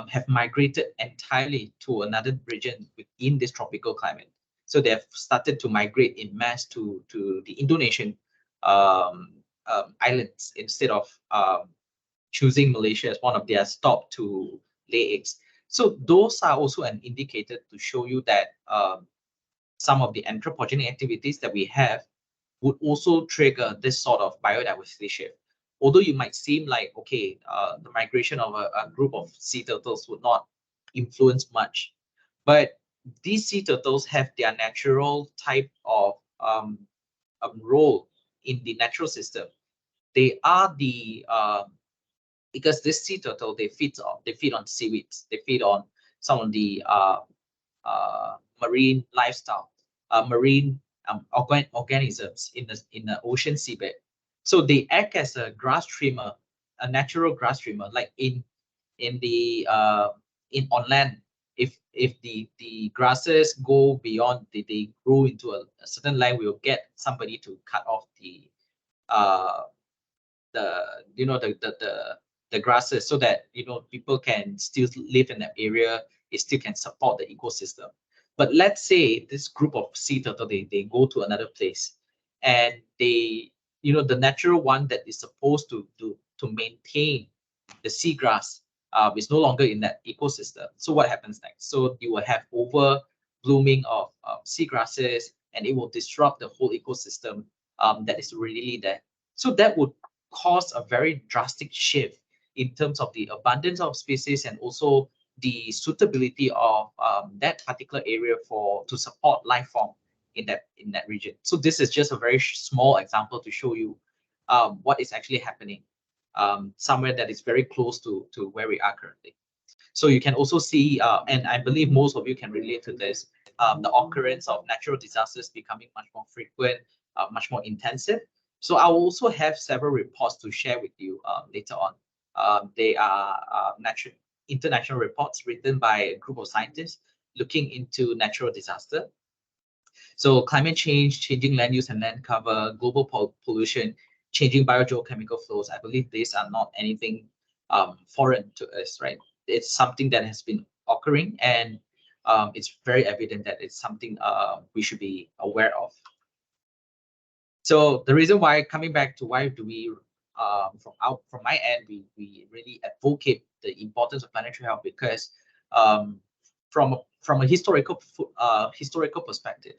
have migrated entirely to another region within this tropical climate. So they have started to migrate in mass to the Indonesian islands instead of choosing Malaysia as one of their stop to lay eggs. So those are also an indicator to show you that some of the anthropogenic activities that we have would also trigger this sort of biodiversity shift. Although you might seem like, okay, the migration of a group of sea turtles would not influence much, but these sea turtles have their natural type of role in the natural system. They are the because this sea turtle, they feed on seaweeds, they feed on some of the marine lifestyle, marine organisms in the ocean seabed. So they act as a grass trimmer, a natural grass trimmer, like in on land. If the grasses go beyond, they grow into a certain line, we'll get somebody to cut off the the grasses so that people can still live in that area. It still can support the ecosystem. But let's say this group of sea turtle, they go to another place, and they the natural one that is supposed to maintain the seagrass is no longer in that ecosystem. So what happens next? So you will have over blooming of seagrasses, and it will disrupt the whole ecosystem that is really there. So that would cause a very drastic shift in terms of the abundance of species and also the suitability of that particular area to support life form in that region. So this is just a very small example to show you what is actually happening somewhere that is very close to where we are currently. So you can also see, and I believe most of you can relate to this, the occurrence of natural disasters becoming much more frequent, much more intensive. So I will also have several reports to share with you later on. They are international reports written by a group of scientists looking into natural disaster. So climate change, changing land use and land cover, global pollution, changing biogeochemical flows. I believe these are not anything foreign to us, right? It's something that has been occurring, and it's very evident that it's something we should be aware of. So the reason why, coming back to why do we, from my end, we really advocate the importance of planetary health, because from a historical perspective,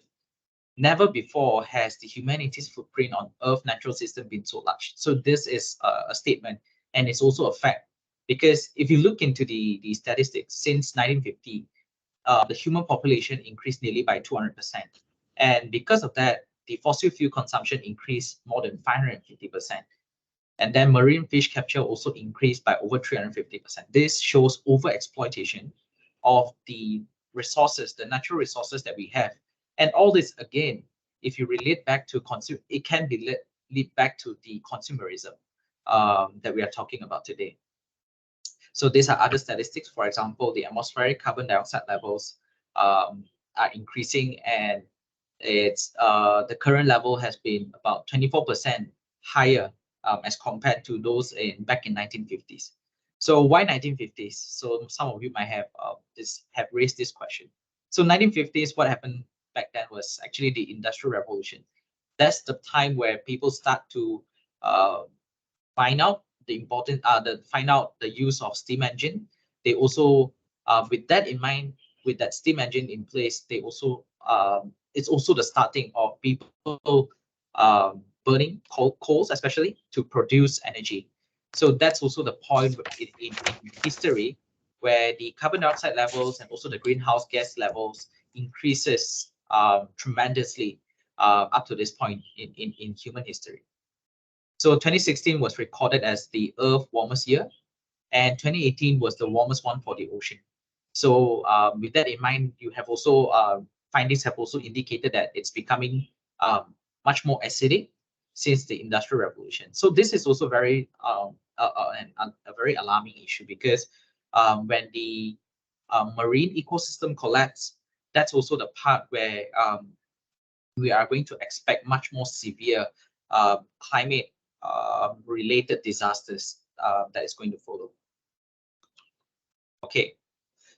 never before has the humanity's footprint on Earth natural system been so large. So this is a statement, and it's also a fact, because if you look into the statistics since 1950, the human population increased nearly by 200%, and because of that, the fossil fuel consumption increased more than 550%. And then marine fish capture also increased by over 350%. This shows overexploitation of the resources, the natural resources that we have. And all this, again, if you relate back to it can be lead back to the consumerism that we are talking about today. So these are other statistics. For example, the atmospheric carbon dioxide levels are increasing, and it's the current level has been about 24% higher as compared to those back in 1950s. So why 1950s? So some of you might have raised this question. So 1950s, what happened back then was actually the Industrial Revolution. That's the time where people start to find out the use of steam engine. They also, with that in mind, with that steam engine in place, they also it's also the starting of people burning coals, especially to produce energy. So that's also the point in history where the carbon dioxide levels and also the greenhouse gas levels increases tremendously up to this point in human history. So 2016 was recorded as the Earth's warmest year, and 2018 was the warmest one for the ocean. So with that in mind, you have also findings have also indicated that it's becoming much more acidic since the Industrial Revolution. So this is also very a very alarming issue, because when the marine ecosystem collapse, that's also the part where we are going to expect much more severe climate related disasters that is going to follow. Okay,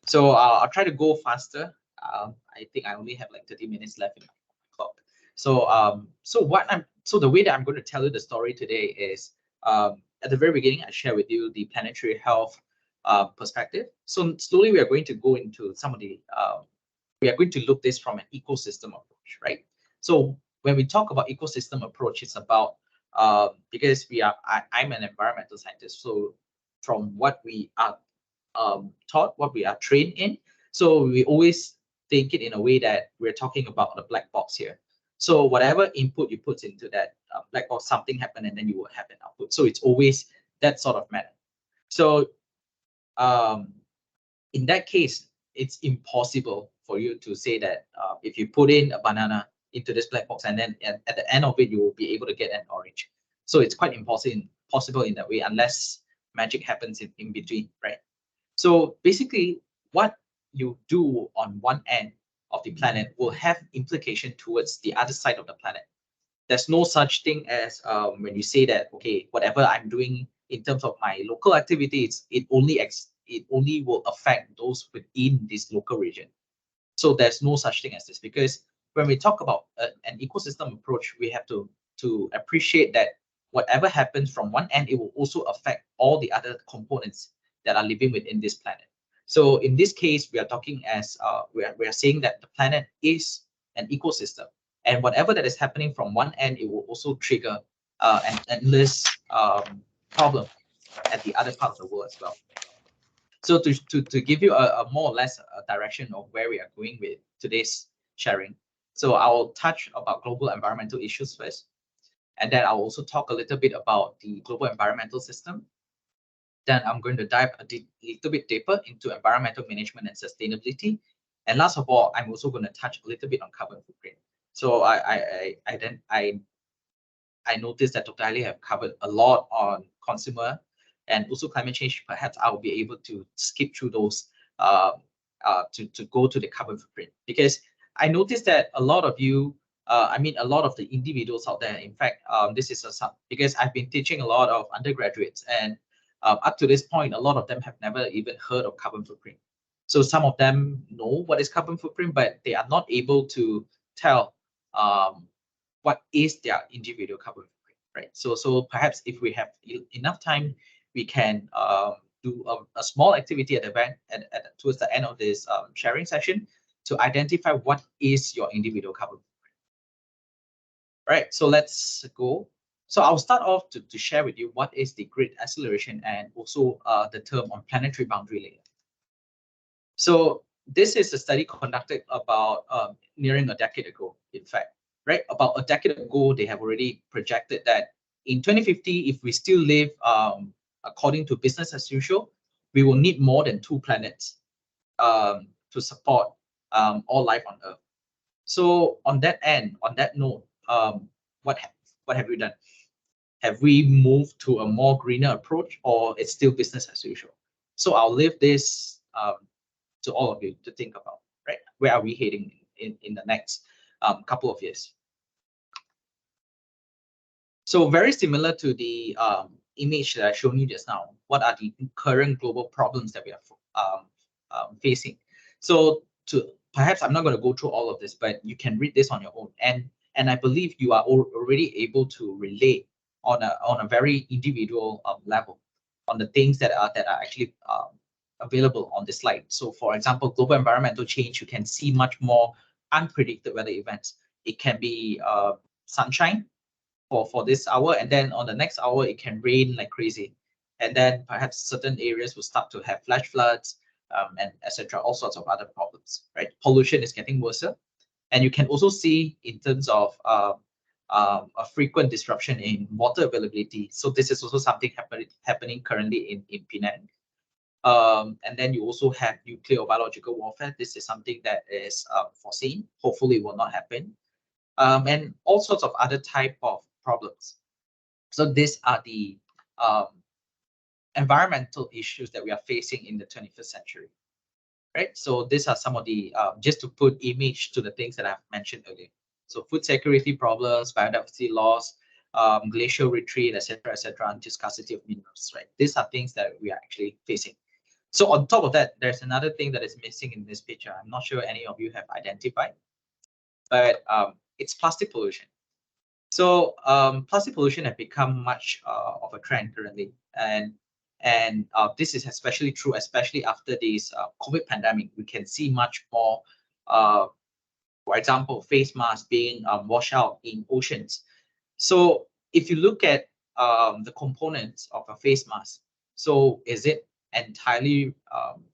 so I'll try to go faster. I think I only have like 30 minutes left in my clock. So so the way that I'm going to tell you the story today is at the very beginning, I share with you the planetary health perspective. So slowly we are going to go into some of the we are going to look this from an ecosystem approach, right? So when we talk about ecosystem approach, it's about because I'm an environmental scientist, so from what we are taught, what we are trained in, so we always think it in a way that we're talking about the black box here. So whatever input you put into that black box, something happen, and then you will have an output. So it's always that sort of manner. So in that case, it's impossible for you to say that if you put in a banana into this black box and then at the end of it, you will be able to get an orange. So it's quite impossible in that way, unless magic happens in between, right? So basically, what you do on one end of the planet will have implication towards the other side of the planet. There's no such thing as when you say that, okay, whatever I'm doing in terms of my local activities, it only will affect those within this local region. So there's no such thing as this, because when we talk about an ecosystem approach, we have to appreciate that whatever happens from one end, it will also affect all the other components that are living within this planet. So in this case, we are talking as we are saying that the planet is an ecosystem, and whatever that is happening from one end, it will also trigger an endless problem at the other part of the world as well. So to give you a more or less a direction of where we are going with today's sharing, so I'll touch about global environmental issues first, and then I'll also talk a little bit about the global environmental system. Then I'm going to dive a little bit deeper into environmental management and sustainability. And last of all, I'm also going to touch a little bit on carbon footprint. So I noticed that Dr. Ali have covered a lot on consumer and also climate change. Perhaps I will be able to skip through those to go to the carbon footprint, because I noticed that a lot of you, a lot of the individuals out there, in fact, this is because I've been teaching a lot of undergraduates, and up to this point, a lot of them have never even heard of carbon footprint. So some of them know what is carbon footprint, but they are not able to tell what is their individual carbon footprint, right? So perhaps if we have enough time, we can do a small activity at the back towards the end of this sharing session to identify what is your individual carbon footprint. Right, so let's go. So I'll start off to share with you what is the grid acceleration and also the term on planetary boundary layer. So this is a study conducted about nearing a decade ago, in fact, right? About a decade ago, they have already projected that in 2050, if we still live according to business as usual, we will need more than 2 planets to support all life on Earth. So on that end, on that note, what have we done? Have we moved to a more greener approach, or it's still business as usual? So I'll leave this to all of you to think about, right? Where are we heading in the next couple of years? So very similar to the image that I've shown you just now, what are the current global problems that we are facing? So perhaps I'm not going to go through all of this, but you can read this on your own. And I believe you are already able to relate on a very individual level on the things that are actually available on the slide. So for example, global environmental change, you can see much more unpredicted weather events. It can be sunshine for this hour, and then on the next hour it can rain like crazy, and then perhaps certain areas will start to have flash floods, and etc., all sorts of other problems, right? Pollution is getting worse, and you can also see in terms of a frequent disruption in water availability. So this is also something happening currently in Penang. And then you also have nuclear or biological warfare. This is something that is foreseen. Hopefully it will not happen. And all sorts of other type of problems. So these are the environmental issues that we are facing in the 21st century, right? So these are some of the, just to put image to the things that I've mentioned earlier. So food security problems, biodiversity loss, glacial retreat, etc., and scarcity of minerals, right? These are things that we are actually facing. So on top of that, there's another thing that is missing in this picture. I'm not sure any of you have identified, but it's plastic pollution. So plastic pollution has become much of a trend currently, and this is especially true, especially after this COVID pandemic. We can see much more, for example, face masks being washed out in oceans. So if you look at the components of a face mask, so is it entirely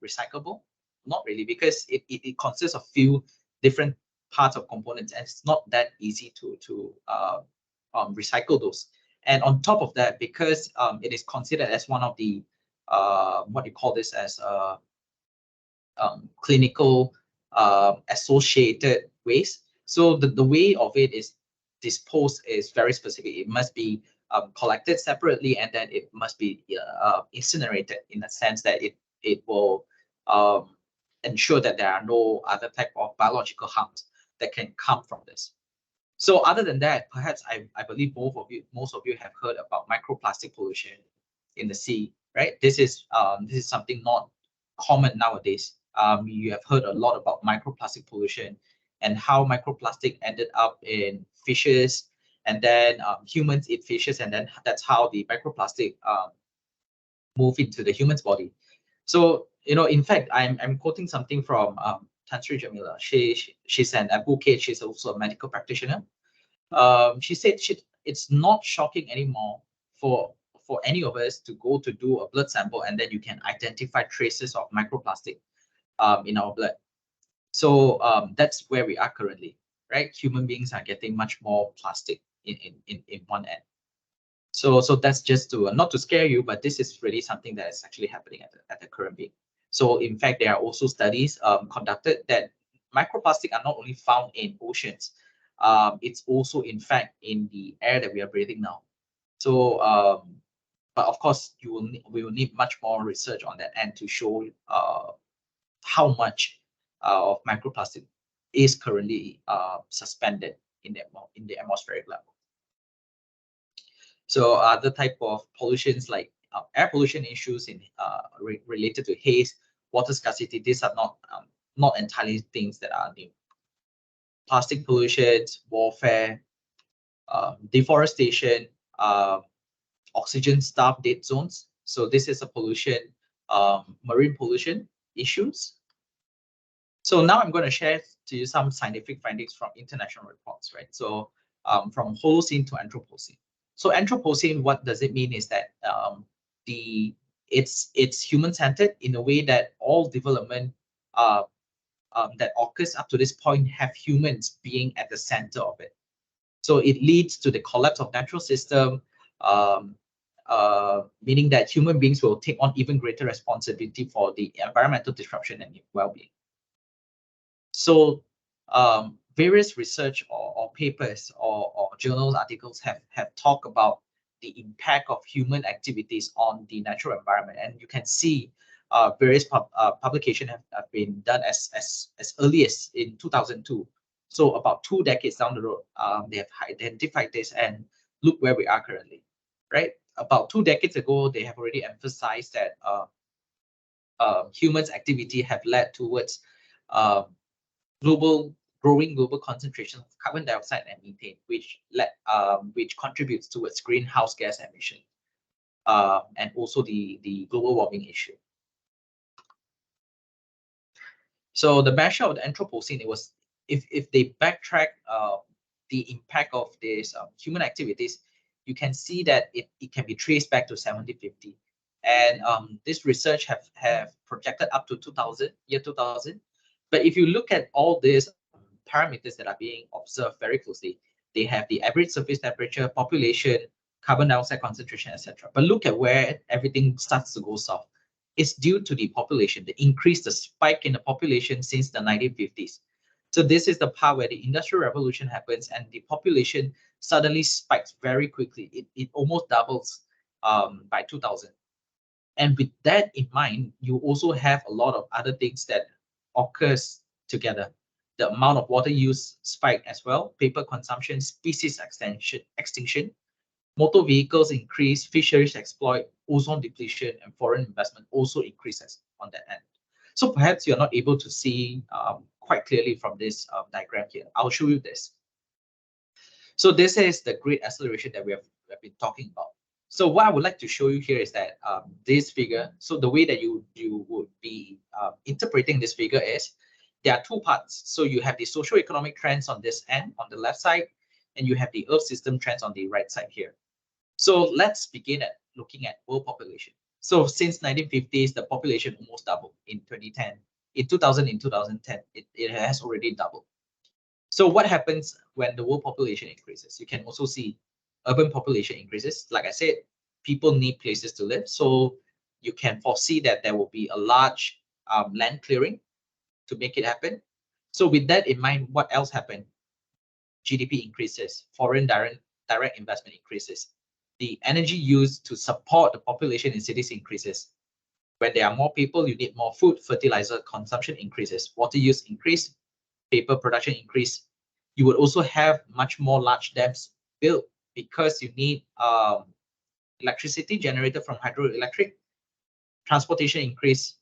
recyclable? Not really, because it consists of few different parts of components, and it's not that easy to recycle those. And on top of that, because it is considered as one of the what you call this as clinical associated waste. So the way of it is disposed is very specific. It must be collected separately, and then it must be incinerated, in a sense that it will ensure that there are no other type of biological harms that can come from this. So other than that, perhaps I believe most of you have heard about microplastic pollution in the sea, right? This is something not common nowadays. You have heard a lot about microplastic pollution and how microplastic ended up in fishes, and then humans eat fishes, and then that's how the microplastic move into the human's body. So, in fact, I'm quoting something from Tan Sri Jamila. She's an advocate. She's also a medical practitioner. She said it's not shocking anymore for any of us to go to do a blood sample, and then you can identify traces of microplastic in our blood. So that's where we are currently, right? Human beings are getting much more plastic in one end. So that's just to not to scare you, but this is really something that is actually happening at the current rate. So in fact, there are also studies conducted that microplastic are not only found in oceans, it's also in fact in the air that we are breathing now. So but of course we will need much more research on that end to show how much of microplastic is currently suspended in the atmospheric level. So other type of pollutions like air pollution issues in related to haze, water scarcity, these are not entirely things that are new. Plastic pollution, warfare, deforestation, oxygen-starved dead zones. So this is a pollution, marine pollution issues. So now I'm going to share to you some scientific findings from international reports, right? So from Holocene to Anthropocene. So Anthropocene, what does it mean is that it's human-centered in a way that all development that occurs up to this point have humans being at the center of it. So it leads to the collapse of natural system, meaning that human beings will take on even greater responsibility for the environmental disruption and well-being. So various research or papers or journals articles have talked about the impact of human activities on the natural environment, and you can see various publications have been done as early as in 2002. So about 2 decades down the road, they have identified this, and look where we are currently, right? About 2 decades ago, they have already emphasized that humans' activity have led towards growing global concentration of carbon dioxide and methane, which contributes towards greenhouse gas emission, and also the global warming issue. So the measure of the Anthropocene, it was, if they backtrack the impact of these human activities, you can see that it can be traced back to 1750. And this research have projected up to 2000, year 2000. But if you look at all these parameters that are being observed very closely, they have the average surface temperature, population, carbon dioxide concentration, etc. But look at where everything starts to go south. It's due to the population, the increase, the spike in the population since the 1950s. So this is the part where the Industrial Revolution happens and the population suddenly spikes very quickly. It almost doubles by 2000. And with that in mind, you also have a lot of other things that occurs together. The amount of water use spike as well, paper consumption, species extinction, motor vehicles increase, fisheries exploit, ozone depletion, and foreign investment also increases on that end. So perhaps you're not able to see quite clearly from this diagram here. I'll show you this. So this is the great acceleration that we have been talking about. So what I would like to show you here is that this figure, so the way that you would be interpreting this figure is, there are two parts. So you have the socio-economic trends on this end, on the left side, and you have the Earth system trends on the right side here. So let's begin at looking at world population. So since 1950s, the population almost doubled in 2010. In 2000, in 2010, it has already doubled. So what happens when the world population increases? You can also see urban population increases. Like I said, people need places to live. So you can foresee that there will be a large land clearing to make it happen. So with that in mind, what else happened? GDP increases, foreign direct investment increases. The energy used to support the population in cities increases. When there are more people, you need more food, fertilizer consumption increases, water use increase, paper production increase. You would also have much more large dams built because you need electricity generated from hydroelectric, transportation increase,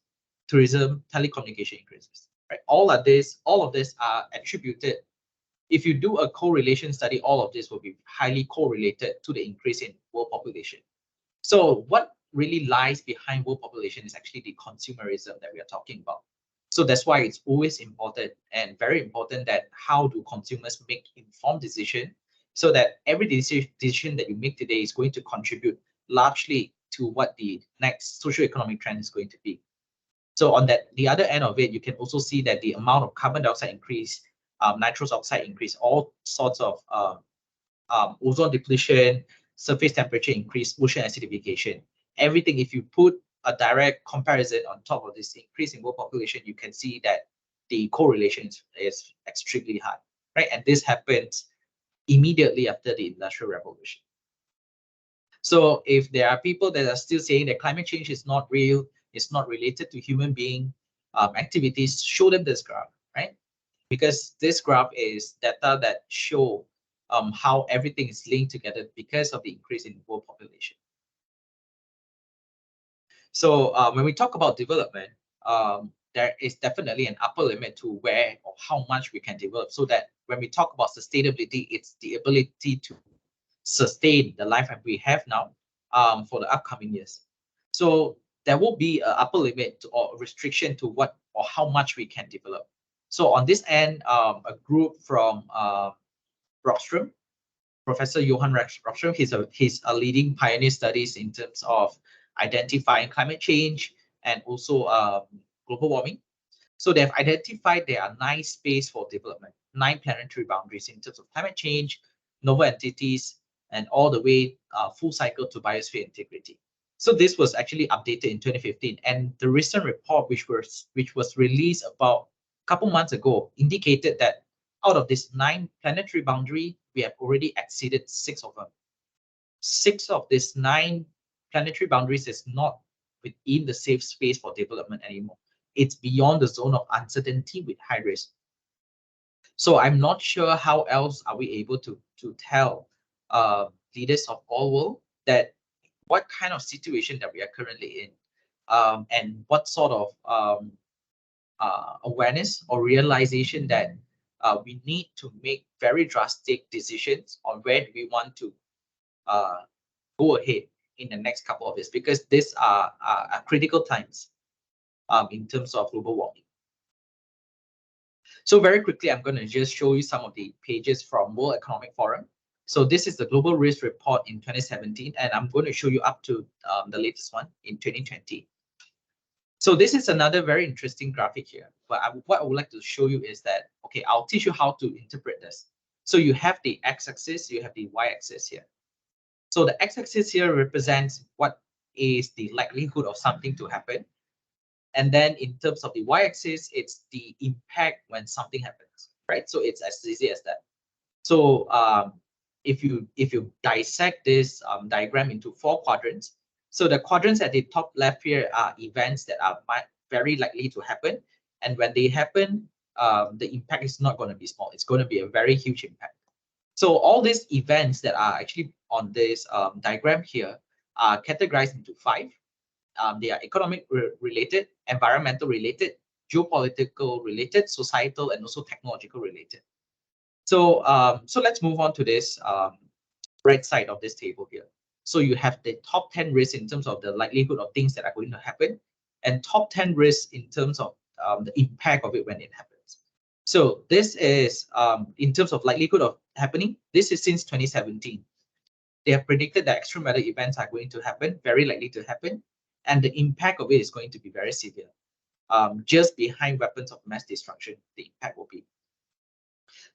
tourism, telecommunication increases. Right? All of this are attributed. If you do a correlation study, all of this will be highly correlated to the increase in world population. So what really lies behind world population is actually the consumerism that we are talking about. So that's why it's always important and very important that how do consumers make informed decision, so that every decision that you make today is going to contribute largely to what the next socioeconomic trend is going to be. So on the other end of it, you can also see that the amount of carbon dioxide increase, nitrous oxide increase, all sorts of ozone depletion, surface temperature increase, ocean acidification. Everything, if you put a direct comparison on top of this increase in world population, you can see that the correlation is extremely high, right? And this happens immediately after the Industrial Revolution. So if there are people that are still saying that climate change is not real, it's not related to human being activities, show them this graph, right? Because this graph is data that show how everything is linked together because of the increase in world population. So when we talk about development, there is definitely an upper limit to where or how much we can develop, so that when we talk about sustainability, it's the ability to sustain the life that we have now for the upcoming years. So there will be an upper limit or restriction to what or how much we can develop. So on this end, a group from Rockström, Professor Johan Rockström, he's a leading pioneer studies in terms of identifying climate change and also global warming. So they've identified there are 9 spaces for development, 9 planetary boundaries in terms of climate change, novel entities, and all the way full cycle to biosphere integrity. So this was actually updated in 2015, and the recent report, which was released about a couple months ago, indicated that out of this 9 planetary boundary, we have already exceeded 6 of them. 6 of these 9 planetary boundaries is not within the safe space for development anymore. It's beyond the zone of uncertainty with high risk. So I'm not sure how else are we able to tell leaders of all world that what kind of situation that we are currently in, and what sort of awareness or realization that we need to make very drastic decisions on where do we want to go ahead in the next couple of years, because these are critical times in terms of global warming. So very quickly, I'm going to just show you some of the pages from World Economic Forum. So this is the Global Risk Report in 2017, and I'm going to show you up to the latest one in 2020. So this is another very interesting graphic here. But what I would like to show you is that, okay, I'll teach you how to interpret this. So you have the x-axis, you have the y-axis here. So the x-axis here represents what is the likelihood of something to happen. And then in terms of the y-axis, it's the impact when something happens, right? So it's as easy as that. So if you dissect this diagram into 4 quadrants, so the quadrants at the top left here are events that are very likely to happen. And when they happen, the impact is not going to be small. It's going to be a very huge impact. So all these events that are actually on this diagram here are categorized into 5. They are economic related, environmental related, geopolitical related, societal, and also technological related. So so let's move on to this right side of this table here. So you have the top 10 risks in terms of the likelihood of things that are going to happen, and top 10 risks in terms of the impact of it when it happens. So this is in terms of likelihood of happening. This is since 2017. They have predicted that extreme weather events are going to happen, very likely to happen, and the impact of it is going to be very severe. Just behind weapons of mass destruction, the impact will be.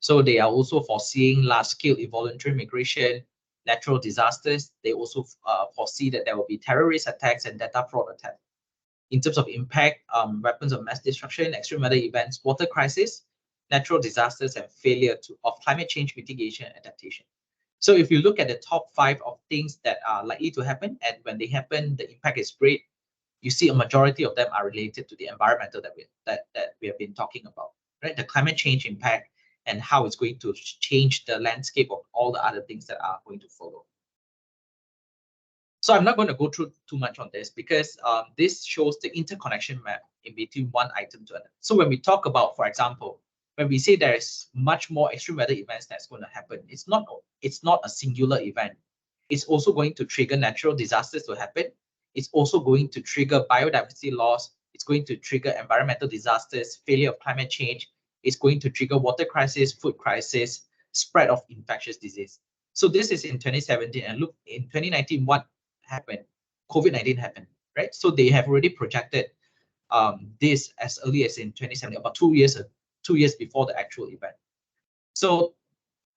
So they are also foreseeing large-scale involuntary migration, natural disasters. They also foresee that there will be terrorist attacks and data fraud attacks. In terms of impact, weapons of mass destruction, extreme weather events, water crisis, natural disasters, and failure of climate change mitigation and adaptation. So if you look at the top 5 of things that are likely to happen, and when they happen, the impact is great, you see a majority of them are related to the environmental that we have been talking about, right? The climate change impact and how it's going to change the landscape of all the other things that are going to follow. So I'm not going to go through too much on this because this shows the interconnection map in between one item to another. So when we talk about, for example, when we say there is much more extreme weather events that's going to happen, it's not a singular event. It's also going to trigger natural disasters to happen. It's also going to trigger biodiversity loss. It's going to trigger environmental disasters, failure of climate change. It's going to trigger water crisis, food crisis, spread of infectious disease. So this is in 2017, and look, in 2019, what happened? COVID-19 happened, right? So they have already projected this as early as in 2017, about 2 years before the actual event. So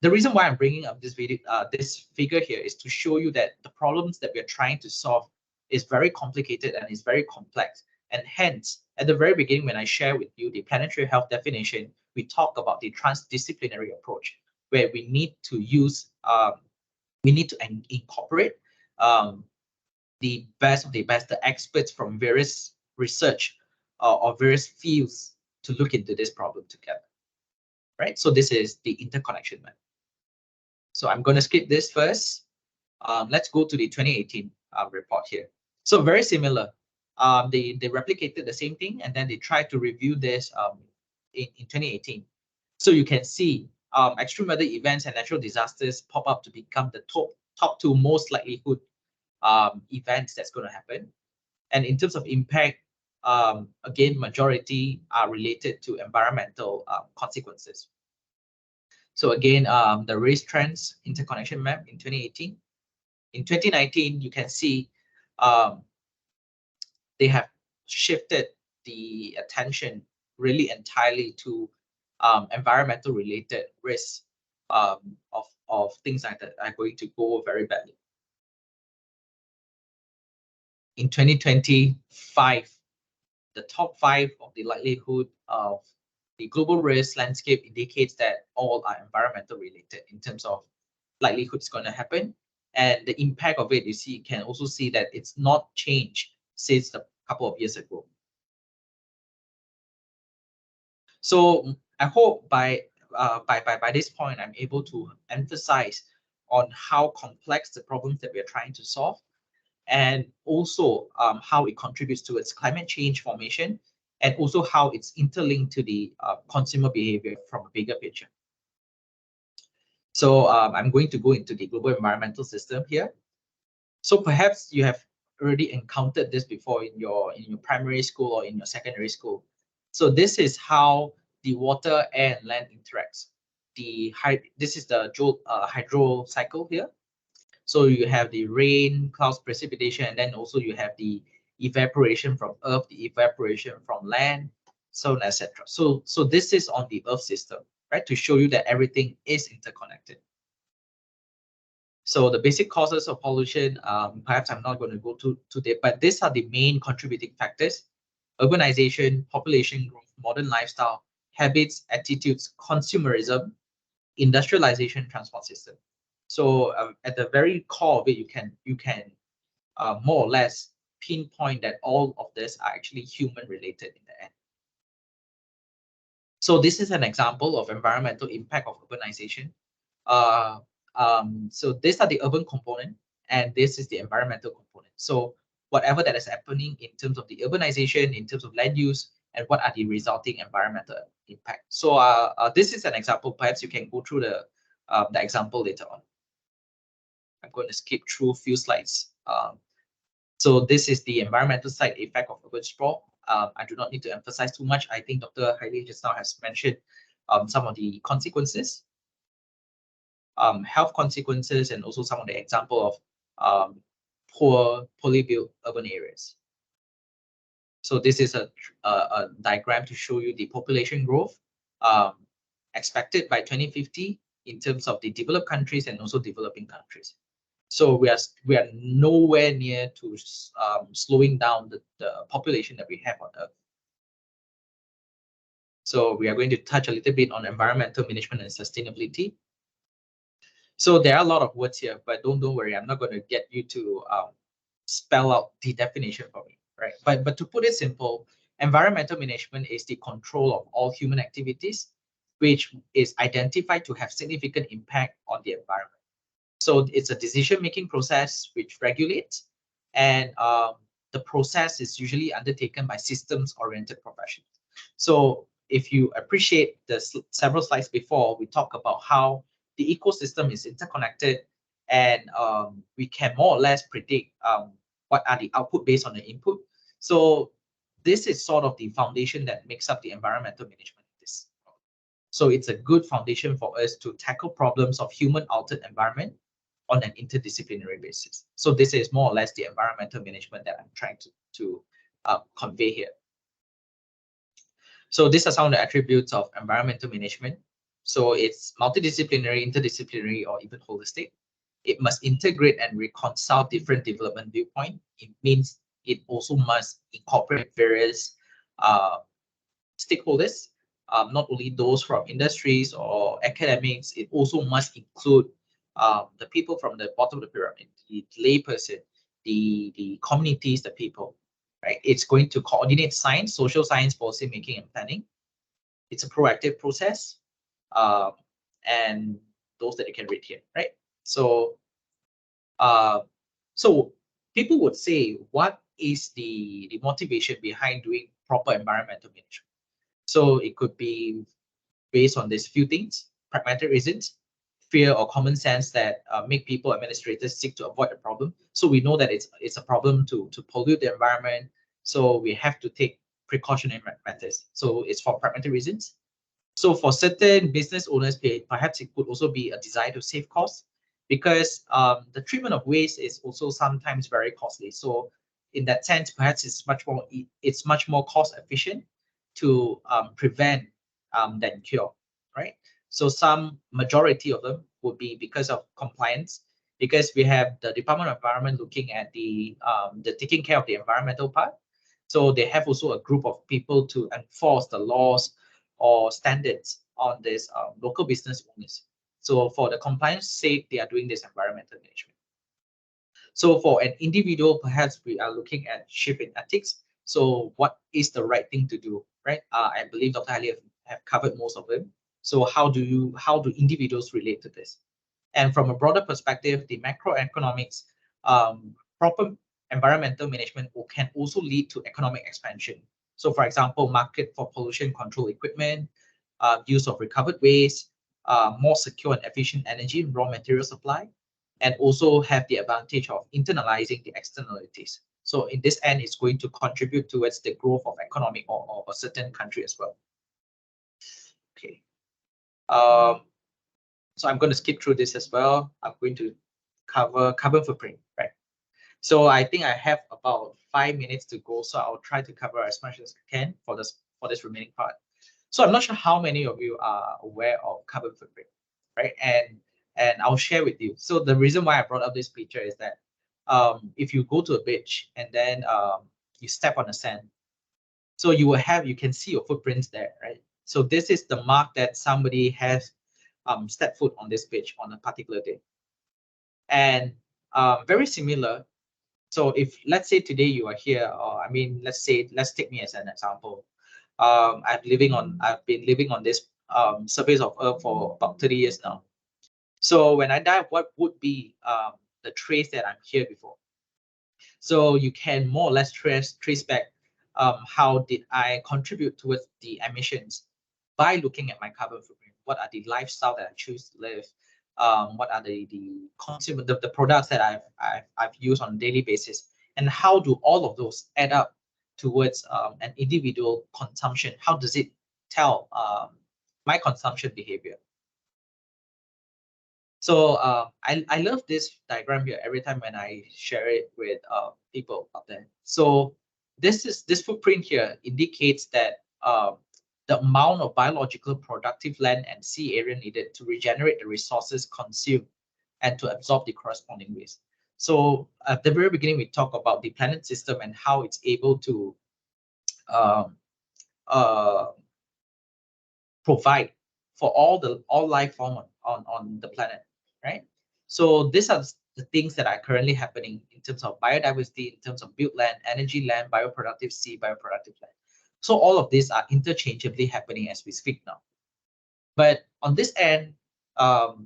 the reason why I'm bringing up this video, this figure here, is to show you that the problems that we're trying to solve is very complicated and is very complex. And hence, at the very beginning, when I share with you the planetary health definition, we talk about the transdisciplinary approach, where we need to use, we need to incorporate the best of the best, the experts from various research or various fields to look into this problem together, right? So this is the interconnection map. So I'm going to skip this first. Let's go to the 2018 report here. So very similar. They replicated the same thing, and then they tried to review this in 2018. So you can see extreme weather events and natural disasters pop up to become the top 2 most likelihood events that's going to happen. And in terms of impact, again, majority are related to environmental consequences. So again, the race trends interconnection map in 2018. In 2019, you can see they have shifted the attention really entirely to environmental related risks of things like that are going to go very badly. In 2025, the top 5 of the likelihood of the global risk landscape indicates that all are environmental related in terms of likelihood it's going to happen. And the impact of it, you can also see that it's not changed since a couple of years ago. So I hope by this point, I'm able to emphasize on how complex the problems that we're trying to solve, and also how it contributes towards climate change formation, and also how it's interlinked to the consumer behavior from a bigger picture. So I'm going to go into the global environmental system here. So perhaps you have already encountered this before in your primary school or in your secondary school. So this is how the water, air, and land interacts. This is the hydro cycle here. So you have the rain, clouds, precipitation, and then also you have the evaporation from earth, the evaporation from land, so on, etc. So this is on the earth system, right? To show you that everything is interconnected. So the basic causes of pollution, perhaps I'm not going to go to today, but these are the main contributing factors: urbanization, population growth, modern lifestyle, habits, attitudes, consumerism, industrialization, transport system. So at the very core of it, you can more or less pinpoint that all of this are actually human related in the end. So this is an example of environmental impact of urbanization. So these are the urban component, and this is the environmental component. So whatever that is happening in terms of the urbanization, in terms of land use, and what are the resulting environmental impact. So this is an example. Perhaps you can go through the example later on. I'm going to skip through a few slides. So this is the environmental side effect of urban sprawl. I do not need to emphasize too much. I think Dr. Hailey just now has mentioned some of the consequences, health consequences, and also some of the example of poorly built urban areas. So this is a diagram to show you the population growth expected by 2050 in terms of the developed countries and also developing countries. So we are nowhere near to slowing down the population that we have on Earth. So we are going to touch a little bit on environmental management and sustainability. So there are a lot of words here, but don't worry, I'm not going to get you to spell out the definition for me, right? But to put it simple, environmental management is the control of all human activities, which is identified to have significant impact on the environment. So it's a decision-making process which regulates, and the process is usually undertaken by systems-oriented professionals. So if you appreciate the several slides before, we talk about how the ecosystem is interconnected, and we can more or less predict what are the output based on the input. So this is sort of the foundation that makes up the environmental management of this. So it's a good foundation for us to tackle problems of human-altered environment on an interdisciplinary basis. So this is more or less the environmental management that I'm trying to convey here. So these are some of the attributes of environmental management. So it's multidisciplinary, interdisciplinary, or even holistic. It must integrate and reconcile different development viewpoints. It means it also must incorporate various stakeholders, not only those from industries or academics. It also must include the people from the bottom of the pyramid, the layperson, the communities, the people, right? It's going to coordinate science, social science, policy making, and planning. It's a proactive process, and those that you can read here, right? So, so people would say, what is the motivation behind doing proper environmental management? So it could be based on these few things: pragmatic reasons, fear or common sense that make people, administrators, seek to avoid the problem. So we know that it's a problem to pollute the environment. So we have to take precautionary measures. So it's for pragmatic reasons. So for certain business owners, perhaps it could also be a desire to save costs, because the treatment of waste is also sometimes very costly. So in that sense, perhaps it's much more cost efficient to prevent than cure, right? So some majority of them would be because of compliance, because we have the Department of Environment looking at the taking care of the environmental part. So they have also a group of people to enforce the laws or standards on this local business owners. So for the compliance sake, they are doing this environmental management. So for an individual, perhaps we are looking at shift in ethics. So what is the right thing to do, right? I believe Dr. Ali have covered most of them. So how do individuals relate to this? And from a broader perspective, the macroeconomics, proper environmental management can also lead to economic expansion. So for example, market for pollution control equipment, use of recovered waste, more secure and efficient energy and raw material supply, and also have the advantage of internalizing the externalities. So in this end, it's going to contribute towards the growth of economic of a certain country as well. So I'm going to skip through this as well. I'm going to cover carbon footprint, right? So I think I have about 5 minutes to go, so I'll try to cover as much as I can for this remaining part. So I'm not sure how many of you are aware of carbon footprint, right? And I'll share with you. So the reason why I brought up this picture is that if you go to a beach and then you step on the sand, so you can see your footprints there, right? So this is the mark that somebody has stepped foot on this beach on a particular day. And very similar. So if let's say today you are here, or I mean, let's take me as an example. I've been living on this surface of Earth for about 30 years now. So when I die, what would be the trace that I'm here before? So you can more or less trace back how did I contribute towards the emissions by looking at my carbon footprint. What are the lifestyle that I choose to live? What are the consumer the products that I've used on a daily basis, and how do all of those add up towards an individual consumption? How does it tell my consumption behavior? So I love this diagram here every time when I share it with people out there. So this footprint here indicates that the amount of biological productive land and sea area needed to regenerate the resources consumed and to absorb the corresponding waste. So at the very beginning, we talk about the planet system and how it's able to provide for all life form on the planet, right? So these are the things that are currently happening in terms of biodiversity, in terms of built land, energy land, bioproductive sea, bioproductive land. So all of these are interchangeably happening as we speak now. But on this end,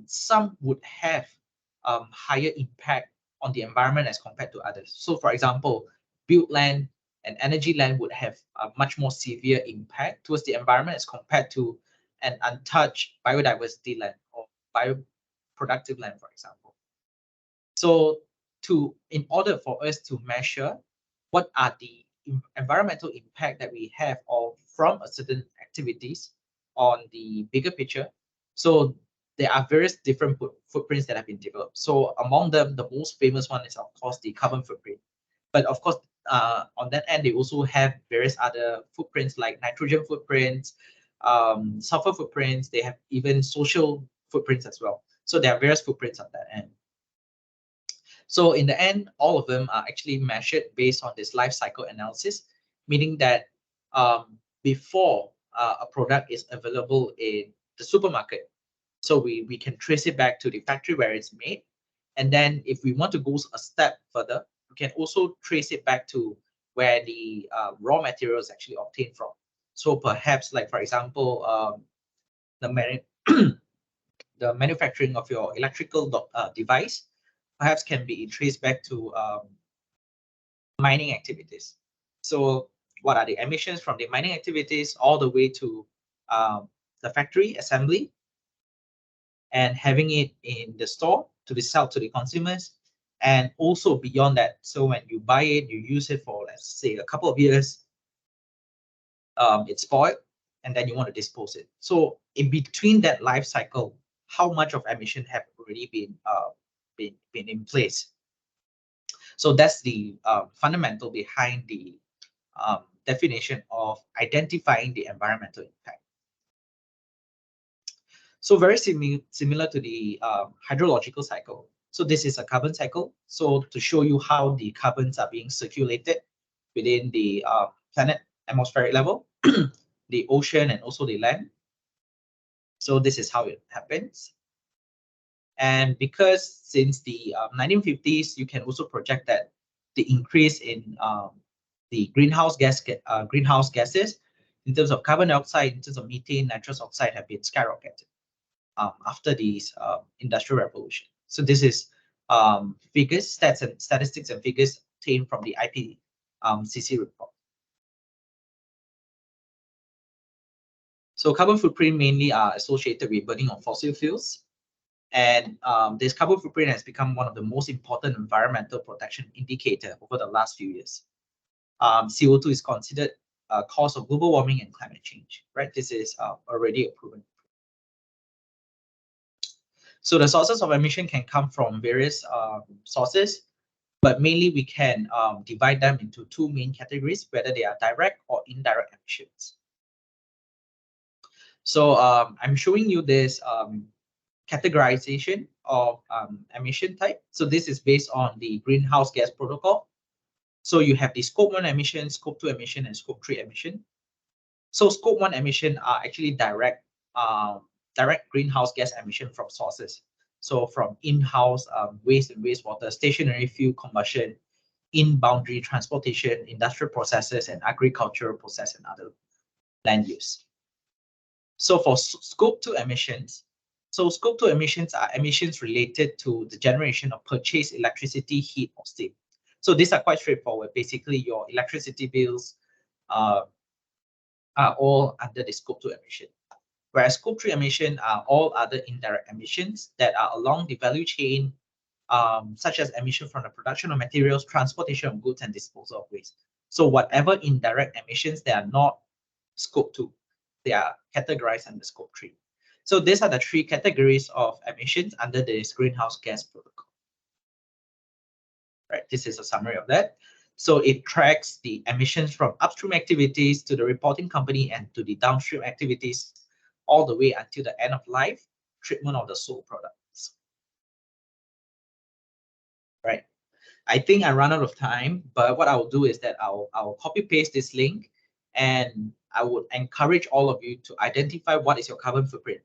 some would have higher impact on the environment as compared to others. So for example, built land and energy land would have a much more severe impact towards the environment as compared to an untouched biodiversity land or bioproductive land, for example. So in order for us to measure what are the environmental impact that we have from a certain activities on the bigger picture, so there are various different footprints that have been developed. So among them, the most famous one is of course the carbon footprint. But of course, on that end, they also have various other footprints like nitrogen footprints, sulfur footprints. They have even social footprints as well. So there are various footprints on that end. So in the end, all of them are actually measured based on this life cycle analysis, meaning that before a product is available in the supermarket, so we can trace it back to the factory where it's made. And then if we want to go a step further, we can also trace it back to where the raw materials actually obtained from. So perhaps, like for example, the manufacturing of your electrical device perhaps can be traced back to mining activities. So what are the emissions from the mining activities all the way to the factory assembly and having it in the store to be sold to the consumers, and also beyond that. So when you buy it, you use it for, let's say, a couple of years, it's spoiled, and then you want to dispose it. So in between that life cycle, how much of emission have already been in place? So that's the fundamental behind the definition of identifying the environmental impact. So very similar to the hydrological cycle. So this is a carbon cycle. So to show you how the carbons are being circulated within the planet atmospheric level, the ocean, and also the land. So this is how it happens. And because since the 1950s, you can also project that the increase in the greenhouse gases in terms of carbon dioxide, in terms of methane, nitrous oxide have been skyrocketed after these industrial revolution. So this is statistics and figures obtained from the IPCC report. So carbon footprint mainly are associated with burning of fossil fuels. And this carbon footprint has become one of the most important environmental protection indicator over the last few years. CO2 is considered a cause of global warming and climate change, right? This is already a proven. So the sources of emission can come from various sources, but mainly we can divide them into two main categories, whether they are direct or indirect emissions. So I'm showing you this categorization of emission type. So this is based on the greenhouse gas protocol. So you have the scope 1 emission, scope 2 emission, and scope 3 emission. So scope 1 emission are actually direct greenhouse gas emission from sources. So from in-house waste and wastewater, stationary fuel combustion, in-boundary transportation, industrial processes, and agricultural process and other land use. So for scope 2 emissions, so scope 2 emissions are emissions related to the generation of purchased electricity, heat, or steam. So these are quite straightforward. Basically, your electricity bills are all under the scope 2 emission. Whereas scope 3 emission are all other indirect emissions that are along the value chain, such as emission from the production of materials, transportation of goods, and disposal of waste. So whatever indirect emissions, they are not scope 2. They are categorized under scope 3. So these are the three categories of emissions under this greenhouse gas protocol. Right, this is a summary of that. So it tracks the emissions from upstream activities to the reporting company and to the downstream activities all the way until the end of life treatment of the sold products. Right. I think I run out of time, but what I will do is that I'll copy paste this link, and I would encourage all of you to identify what is your carbon footprint,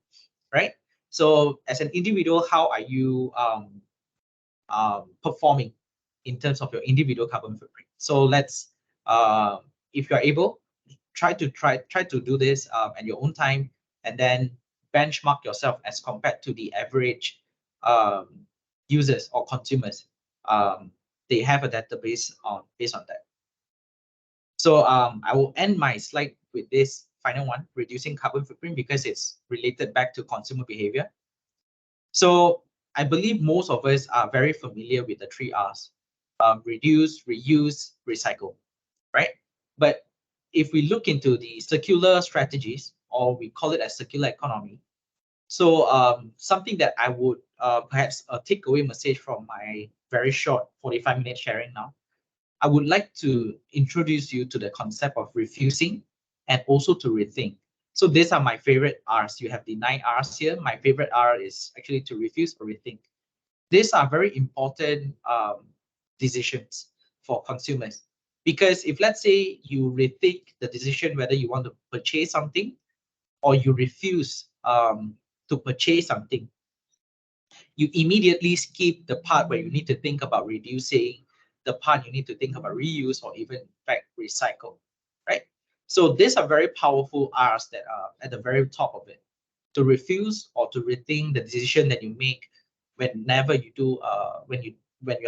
right? So as an individual, how are you performing in terms of your individual carbon footprint? So let's, if you are able, try to do this at your own time, and then benchmark yourself as compared to the average users or consumers. They have a database based on that. So I will end my slide with this final one, reducing carbon footprint, because it's related back to consumer behavior. So I believe most of us are very familiar with the 3 R's, reduce, reuse, recycle, right? But if we look into the circular strategies, or we call it a circular economy, so something that I would perhaps a takeaway message from my very short 45-minute sharing now, I would like to introduce you to the concept of refusing and also to rethink. So these are my favorite R's. You have the 9 R's here. My favorite R is actually to refuse or rethink. These are very important decisions for consumers, because if, let's say, you rethink the decision whether you want to purchase something, or you refuse to purchase something, you immediately skip the part where you need to think about reducing, the part you need to think about reuse, or even, in fact, recycle, right? So these are very powerful R's that are at the very top of it. To refuse or to rethink the decision that you make whenever you do, when you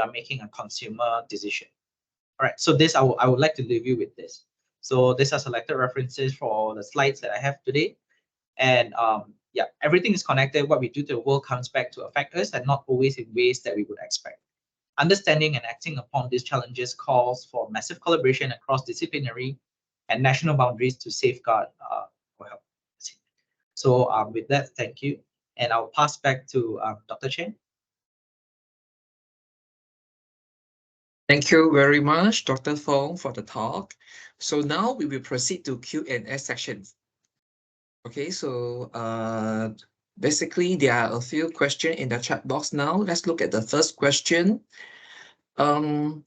are making a consumer decision. All right, so this I would like to leave you with this. So these are selected references for the slides that I have today. And yeah, everything is connected. What we do to the world comes back to affect us, and not always in ways that we would expect. Understanding and acting upon these challenges calls for massive collaboration across disciplinary and national boundaries to safeguard our health. So with that, thank you. And I'll pass back to Dr. Chen. Thank you very much, Dr. Fong, for the talk. So now we will proceed to Q&A section. Okay, so basically there are a few questions in the chat box now. Let's look at the first question. The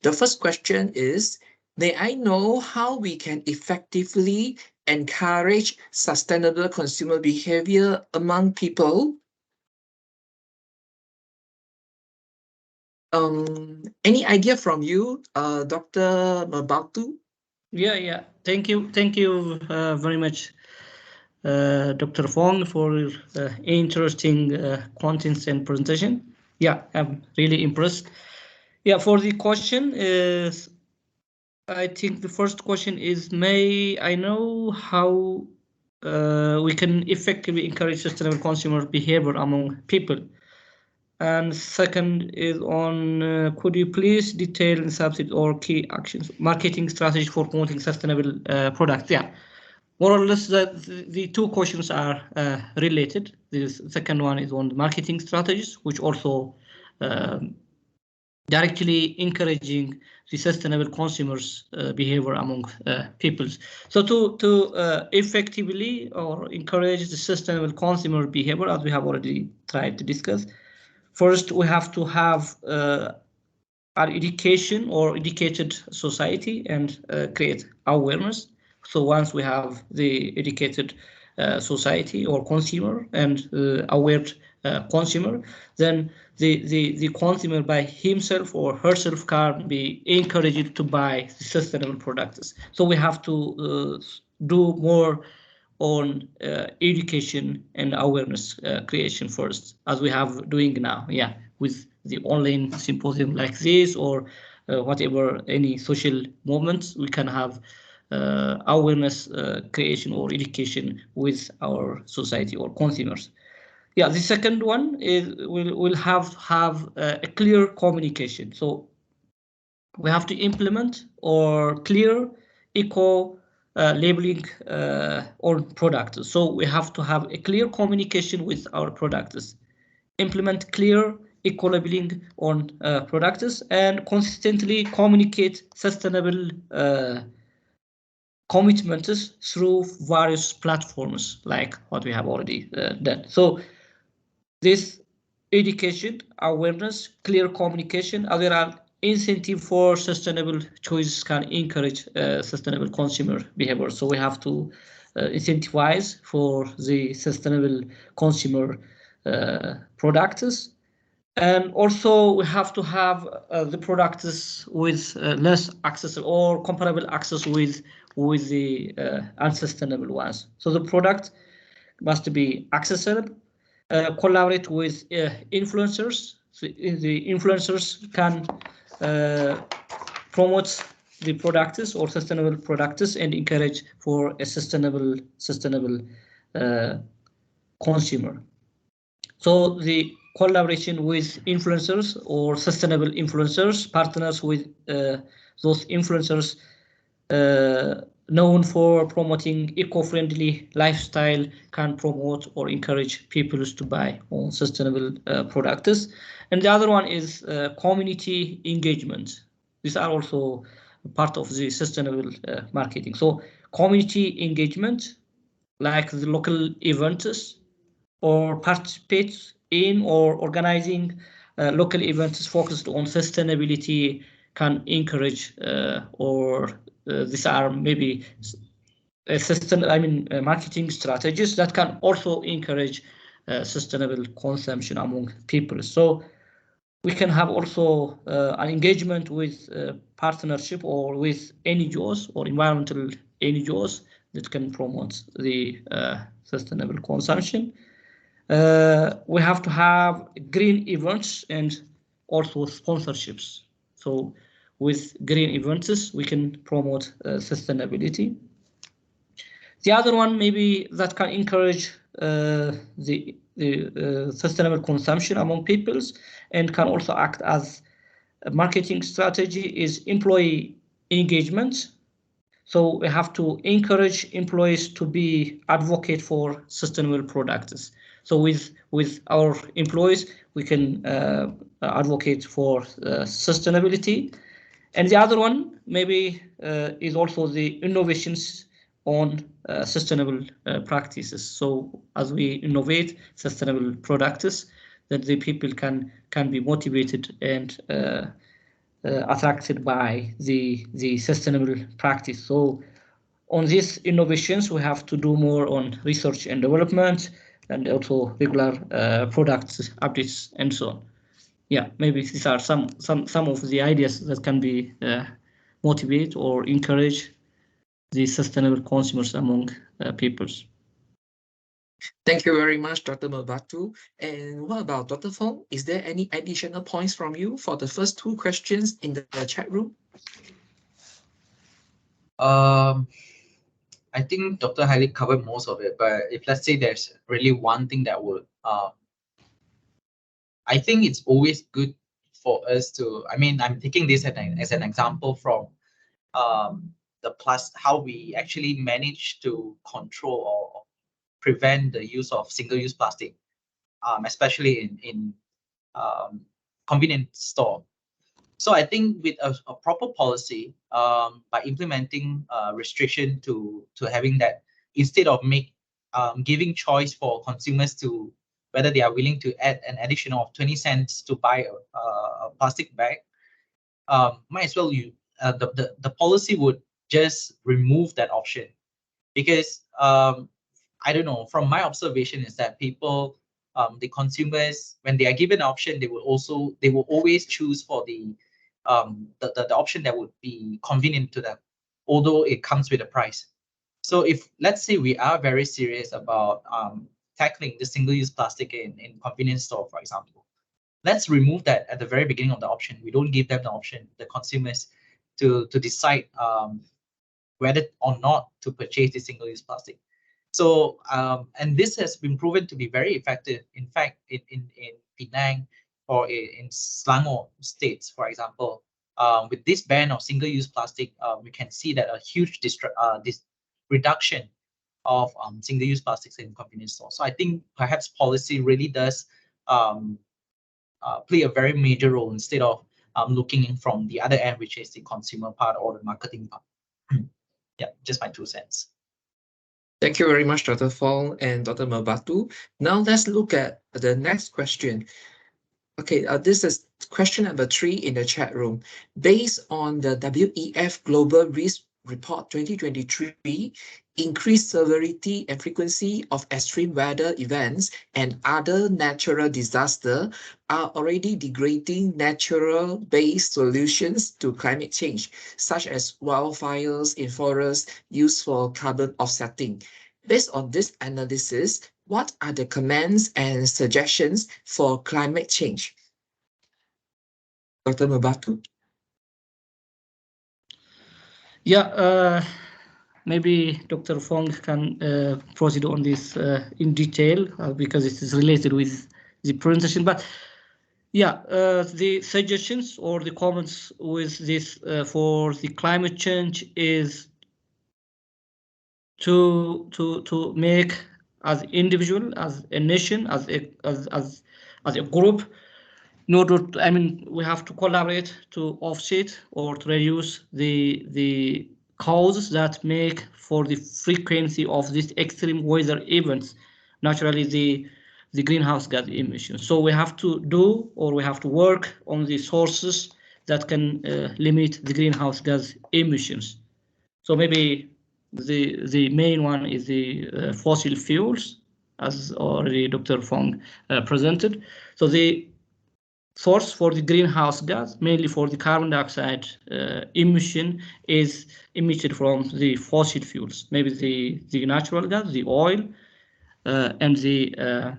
first question is, may I know how we can effectively encourage sustainable consumer behavior among people? Any idea from you, Dr. Mabatu? Yeah. Thank you very much, Dr. Fong, for your interesting contents and presentation. Yeah, I'm really impressed. Yeah, for the question is, I think the first question is, may I know how we can effectively encourage sustainable consumer behavior among people? And second is on, could you please detail subsidies or key actions, marketing strategy for promoting sustainable products? Yeah. more or less the two questions are related. The second one is on the marketing strategies, which also directly encouraging the sustainable consumers behavior among peoples. So to effectively or encourage the sustainable consumer behavior, as we have already tried to discuss, first we have to have our education or educated society and create awareness. So once we have the educated society or consumer and aware consumer, then the consumer by himself or herself can be encouraged to buy sustainable products. So we have to do more on education and awareness creation first, as we have doing now, yeah, with the online symposium like this or whatever, any social movements, we can have awareness creation or education with our society or consumers. Yeah, the second one is we'll have a clear communication. So we have to implement or clear eco labeling on products. So we have to have a clear communication with our products, implement clear eco labeling on products, and consistently communicate sustainable commitments through various platforms like what we have already done. So this education, awareness, clear communication, as well as incentive for sustainable choices can encourage sustainable consumer behavior. So we have to incentivize for the sustainable consumer products. And also we have to have the products with less access or comparable access with the unsustainable ones. So the product must be accessible, collaborate with influencers. So the influencers can promote the products or sustainable products and encourage for a sustainable consumer. So the collaboration with influencers or sustainable influencers, partners with those influencers known for promoting eco-friendly lifestyle can promote or encourage people to buy on sustainable products. And the other one is community engagement. These are also part of the sustainable marketing. So community engagement, like the local events, or participate in or organizing local events focused on sustainability can encourage or these are maybe marketing strategies that can also encourage sustainable consumption among people. So we can have also an engagement with partnership or with NGOs or environmental NGOs that can promote the sustainable consumption. We have to have green events and also sponsorships. So with green events, we can promote sustainability. The other one maybe that can encourage the sustainable consumption among peoples and can also act as a marketing strategy is employee engagement. So we have to encourage employees to be advocate for sustainable products. So with our employees, we can advocate for sustainability. And the other one maybe is also the innovations on sustainable practices. So as we innovate sustainable products, that the people can be motivated and attracted by the sustainable practice. So on these innovations, we have to do more on research and development and also regular products updates and so on. Yeah, maybe these are some of the ideas that can be motivate or encourage the sustainable consumers among peoples. Thank you very much, Dr. Mabatu. And what about Dr. Fong? Is there any additional points from you for the first two questions in the chat room? I think Dr. Hailey covered most of it, but if let's say there's really one thing that would, I think it's always good for us to, I mean, I'm taking this as an example from how we actually manage to control or prevent the use of single-use plastic, especially in convenience store. So I think with a proper policy, by implementing restriction to having that, instead of giving choice for consumers to whether they are willing to add an additional of 20 cents to buy a plastic bag, might as well the policy would just remove that option, because I don't know, from my observation is that people, the consumers, when they are given an option, they will always choose for the option that would be convenient to them, although it comes with a price. So if, let's say, we are very serious about tackling the single-use plastic in convenience store, for example, let's remove that at the very beginning of the option. We don't give them the option, the consumers, to decide whether or not to purchase the single-use plastic. So, and this has been proven to be very effective. In fact, in Penang or in Selangor states, for example, with this ban of single-use plastic, we can see that a huge reduction of single-use plastics in convenience stores. So I think perhaps policy really does play a very major role, instead of looking in from the other end, which is the consumer part or the marketing part. Yeah, just my 2 cents. Thank you very much, Dr. Fong and Dr. Mabatu. Now let's look at the next question. Okay, this is question number 3 in the chat room. Based on the WEF Global Risk Report 2023, increased severity and frequency of extreme weather events and other natural disasters are already degrading natural-based solutions to climate change, such as wildfires in forests used for carbon offsetting. Based on this analysis, what are the comments and suggestions for climate change? Dr. Mabatu? Yeah, maybe Dr. Fong can proceed on this in detail because it is related with the presentation. But yeah, the suggestions or the comments with this for the climate change is to make, as individual, as a nation, as a group, in order to, I mean, we have to collaborate to offset or to reduce the causes that make for the frequency of these extreme weather events, naturally the greenhouse gas emissions. So we have to do, or we have to work on the sources that can limit the greenhouse gas emissions. So maybe the main one is the fossil fuels, as already Dr. Fong presented. So the source for the greenhouse gas, mainly for the carbon dioxide emission, is emitted from the fossil fuels, maybe the natural gas, the oil, and the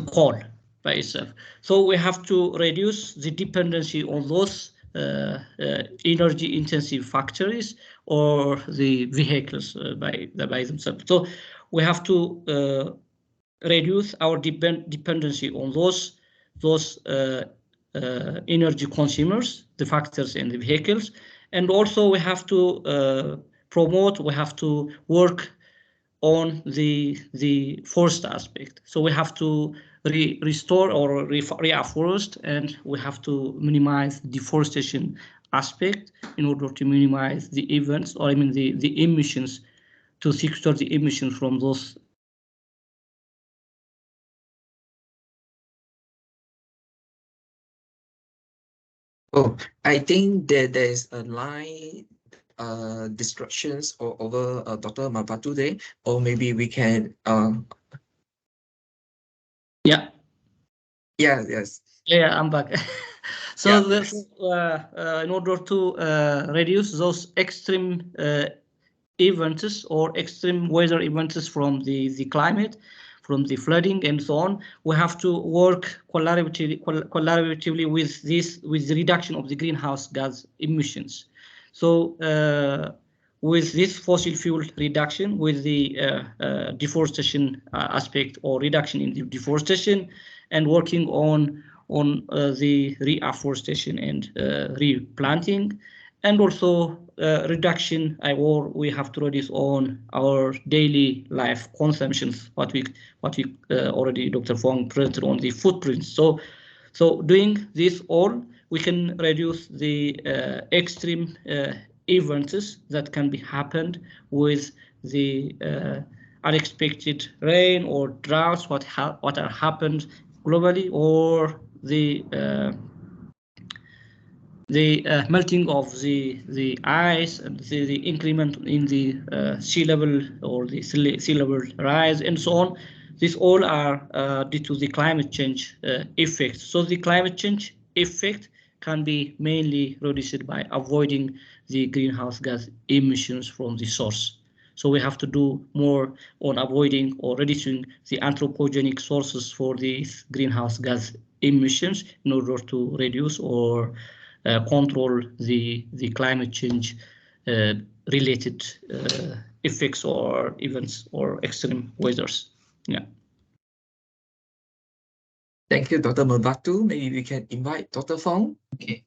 coal by itself. So we have to reduce the dependency on those energy intensive factories or the vehicles by themselves. So we have to reduce our dependency on those energy consumers, the factors in the vehicles, and also we have to promote, we have to work on the forest aspect. So we have to restore or reforest, and we have to minimize deforestation aspect in order to minimize the events, or I mean the emissions, to secure the emissions from those. Oh, I think that there is a line distractions over Dr. Mabatu there, or maybe we can Yeah. Yes. Yeah, I'm back. So Yeah, this, yes. in order to reduce those extreme events or extreme weather events from the climate, from the flooding and so on, we have to work collaboratively with the reduction of the greenhouse gas emissions. So with this fossil fuel reduction, with the deforestation aspect or reduction in the deforestation, and working on the reforestation and replanting, and also reduction, or we have to reduce on our daily life consumptions, what we already Dr. Fong presented on the footprints. So doing this all, we can reduce the extreme events that can be happened with the unexpected rain or droughts, what are happened globally, or the melting of the ice, and the increment in the sea level, or the sea level rise, and so on. These all are due to the climate change effect. So the climate change effect can be mainly reduced by avoiding the greenhouse gas emissions from the source. So we have to do more on avoiding or reducing the anthropogenic sources for these greenhouse gas emissions in order to reduce or control the climate change related effects or events or extreme weathers. Yeah. Thank you, Dr. Mubatu. Maybe we can invite Dr. Fong. Okay,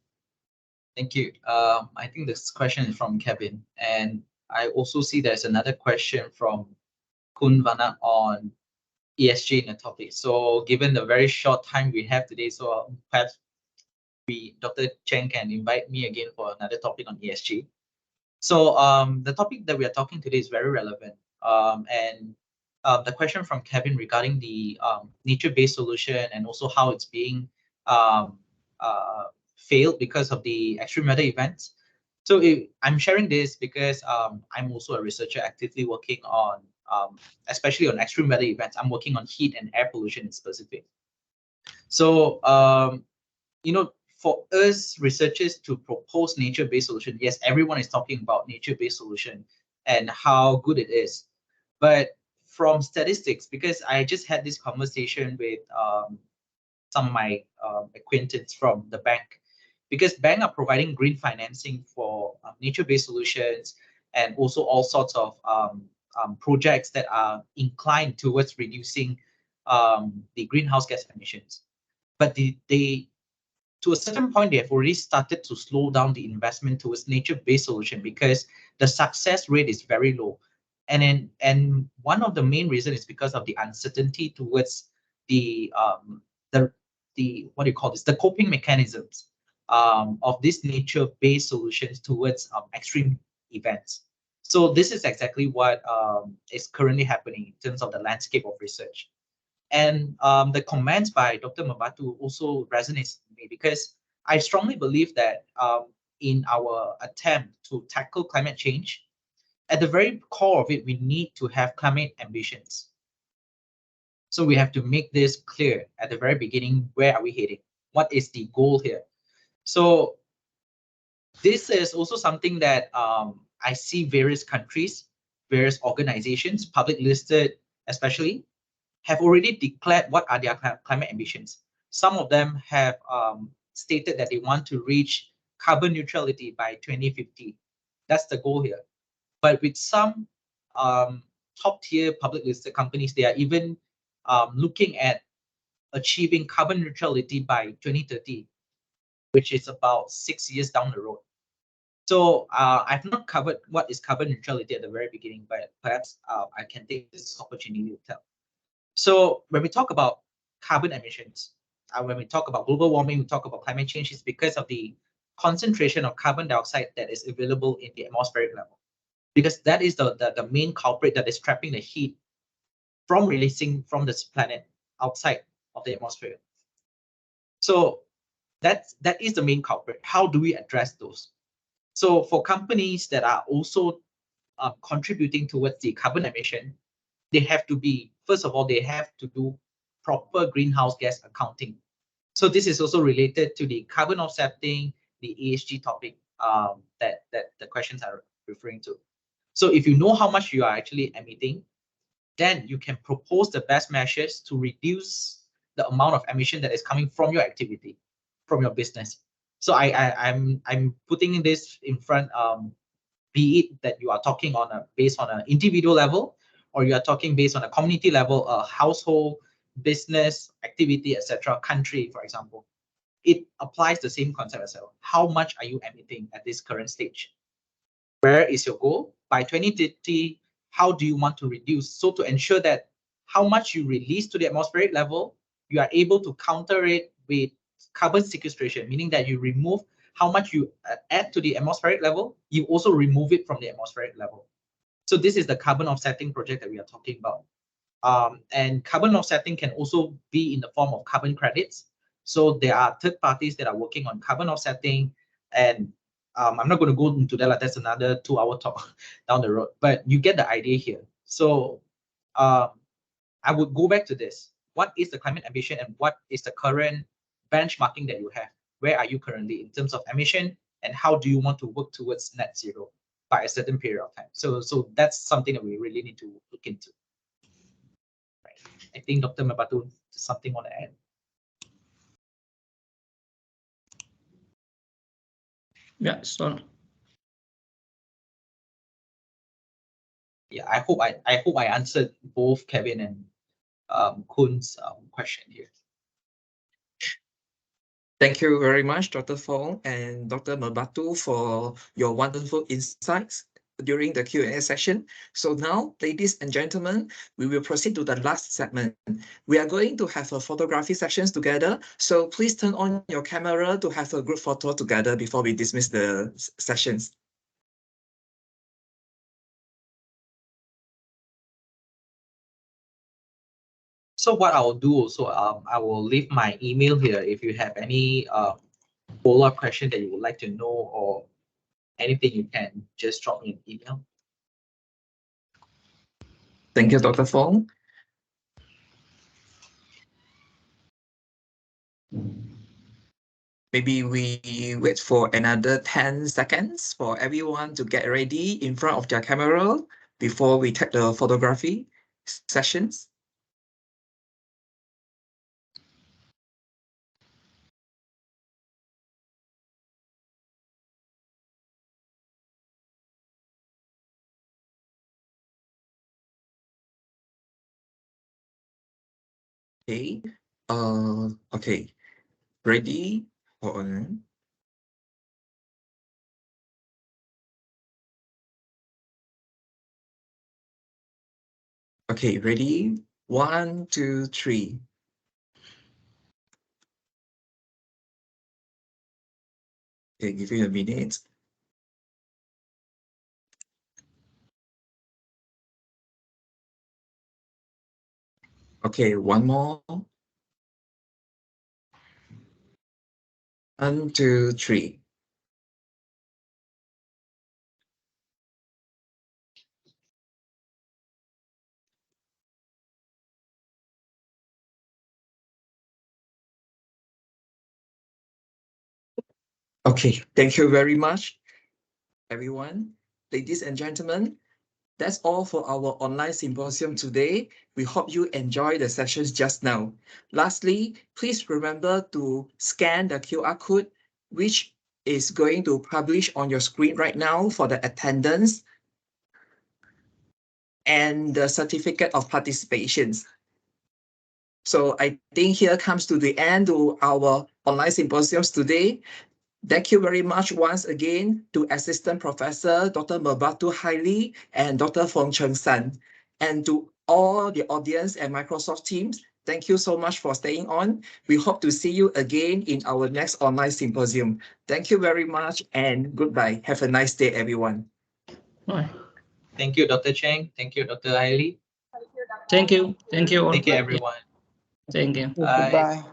thank you. I think this question is from Kevin, and I also see there's another question from Kun Vana on ESG in the topic. So given the very short time we have today, so perhaps Dr. Chen can invite me again for another topic on ESG. So the topic that we are talking today is very relevant. And the question from Kevin regarding the nature-based solution and also how it's being failed because of the extreme weather events. So I'm sharing this because I'm also a researcher actively working on, especially on extreme weather events. I'm working on heat and air pollution in specific. So, you know, for us researchers to propose nature-based solution, yes, everyone is talking about nature-based solution and how good it is. But from statistics, because I just had this conversation with some of my acquaintances from the bank, because banks are providing green financing for nature-based solutions and also all sorts of projects that are inclined towards reducing the greenhouse gas emissions. But to a certain point, they have already started to slow down the investment towards nature-based solution because the success rate is very low. And one of the main reasons is because of the uncertainty towards the what do you call this? The coping mechanisms of these nature-based solutions towards extreme events. So this is exactly what is currently happening in terms of the landscape of research. And the comments by Dr. Mubatu also resonates with me because I strongly believe that in our attempt to tackle climate change, at the very core of it, we need to have climate ambitions. So we have to make this clear at the very beginning, where are we heading? What is the goal here? So this is also something that I see various countries, various organizations, public listed especially, have already declared what are their climate ambitions. Some of them have stated that they want to reach carbon neutrality by 2050. That's the goal here. But with some top tier public listed companies, they are even looking at achieving carbon neutrality by 2030, which is about 6 years down the road. So I've not covered what is carbon neutrality at the very beginning, but perhaps I can take this opportunity to tell. So when we talk about carbon emissions, when we talk about global warming, we talk about climate change, it's because of the concentration of carbon dioxide that is available in the atmospheric level. Because that is the main culprit that is trapping the heat from releasing from this planet outside of the atmosphere. So that is the main culprit. How do we address those? So for companies that are also contributing towards the carbon emission, they have to be, first of all, they have to do proper greenhouse gas accounting. So this is also related to the carbon offsetting, the ESG topic that the questions are referring to. So if you know how much you are actually emitting, then you can propose the best measures to reduce the amount of emission that is coming from your activity, from your business. So I'm putting this in front, be it that you are talking on based on an individual level, or you are talking based on a community level, a household, business, activity, etc., country, for example. it applies the same concept as well. How much are you emitting at this current stage? Where is your goal? By 2030, how do you want to reduce? So to ensure that how much you release to the atmospheric level, you are able to counter it with carbon sequestration, meaning that you remove how much you add to the atmospheric level, you also remove it from the atmospheric level. So this is the carbon offsetting project that we are talking about. And carbon offsetting can also be in the form of carbon credits. So there are third parties that are working on carbon offsetting, and I'm not going to go into that. That's another 2-hour talk down the road, but you get the idea here. So I would go back to this. What is the climate ambition and what is the current benchmarking that you have? Where are you currently in terms of emission, and how do you want to work towards net zero by a certain period of time? So that's something that we really need to look into. Right. I think Dr. Mabatu, something on the end. Yeah, so Yeah, I hope I answered both Kevin and Kun's question here. Thank you very much, Dr. Fong and Dr. Mabatu, for your wonderful insights during the Q&A session. So now, ladies and gentlemen, we will proceed to the last segment. We are going to have a photography sessions together. So please turn on your camera to have a group photo together before we dismiss the sessions. So what I will do also, I will leave my email here if you have any follow-up question that you would like to know or anything, you can just drop me an email. Thank you, Dr. Fong. Maybe we wait for another 10 seconds for everyone to get ready in front of their camera before we take the photography sessions. Okay. Okay. Ready? Hold on. Okay, ready? 1, 2, 3. Okay, give you a minute. Okay, one more. 1, 2, 3. Okay, thank you very much, everyone. Ladies and gentlemen, that's all for our online symposium today. We hope you enjoyed the sessions just now. Lastly, please remember to scan the QR code, which is going to publish on your screen right now for the attendance and the certificate of participation. So I think here comes to the end to our online symposiums today. Thank you very much once again to Assistant Professor Dr. Mabatu Haili and Dr. Fong Cheng San. And to all the audience and Microsoft teams, thank you so much for staying on. We hope to see you again in our next online symposium. Thank you very much and goodbye. Have a nice day, everyone. bye. Thank you, Dr. Cheng. Thank you, Dr. Haili. Thank you. Thank you all. Thank you, everyone. Thank you. Bye. Goodbye.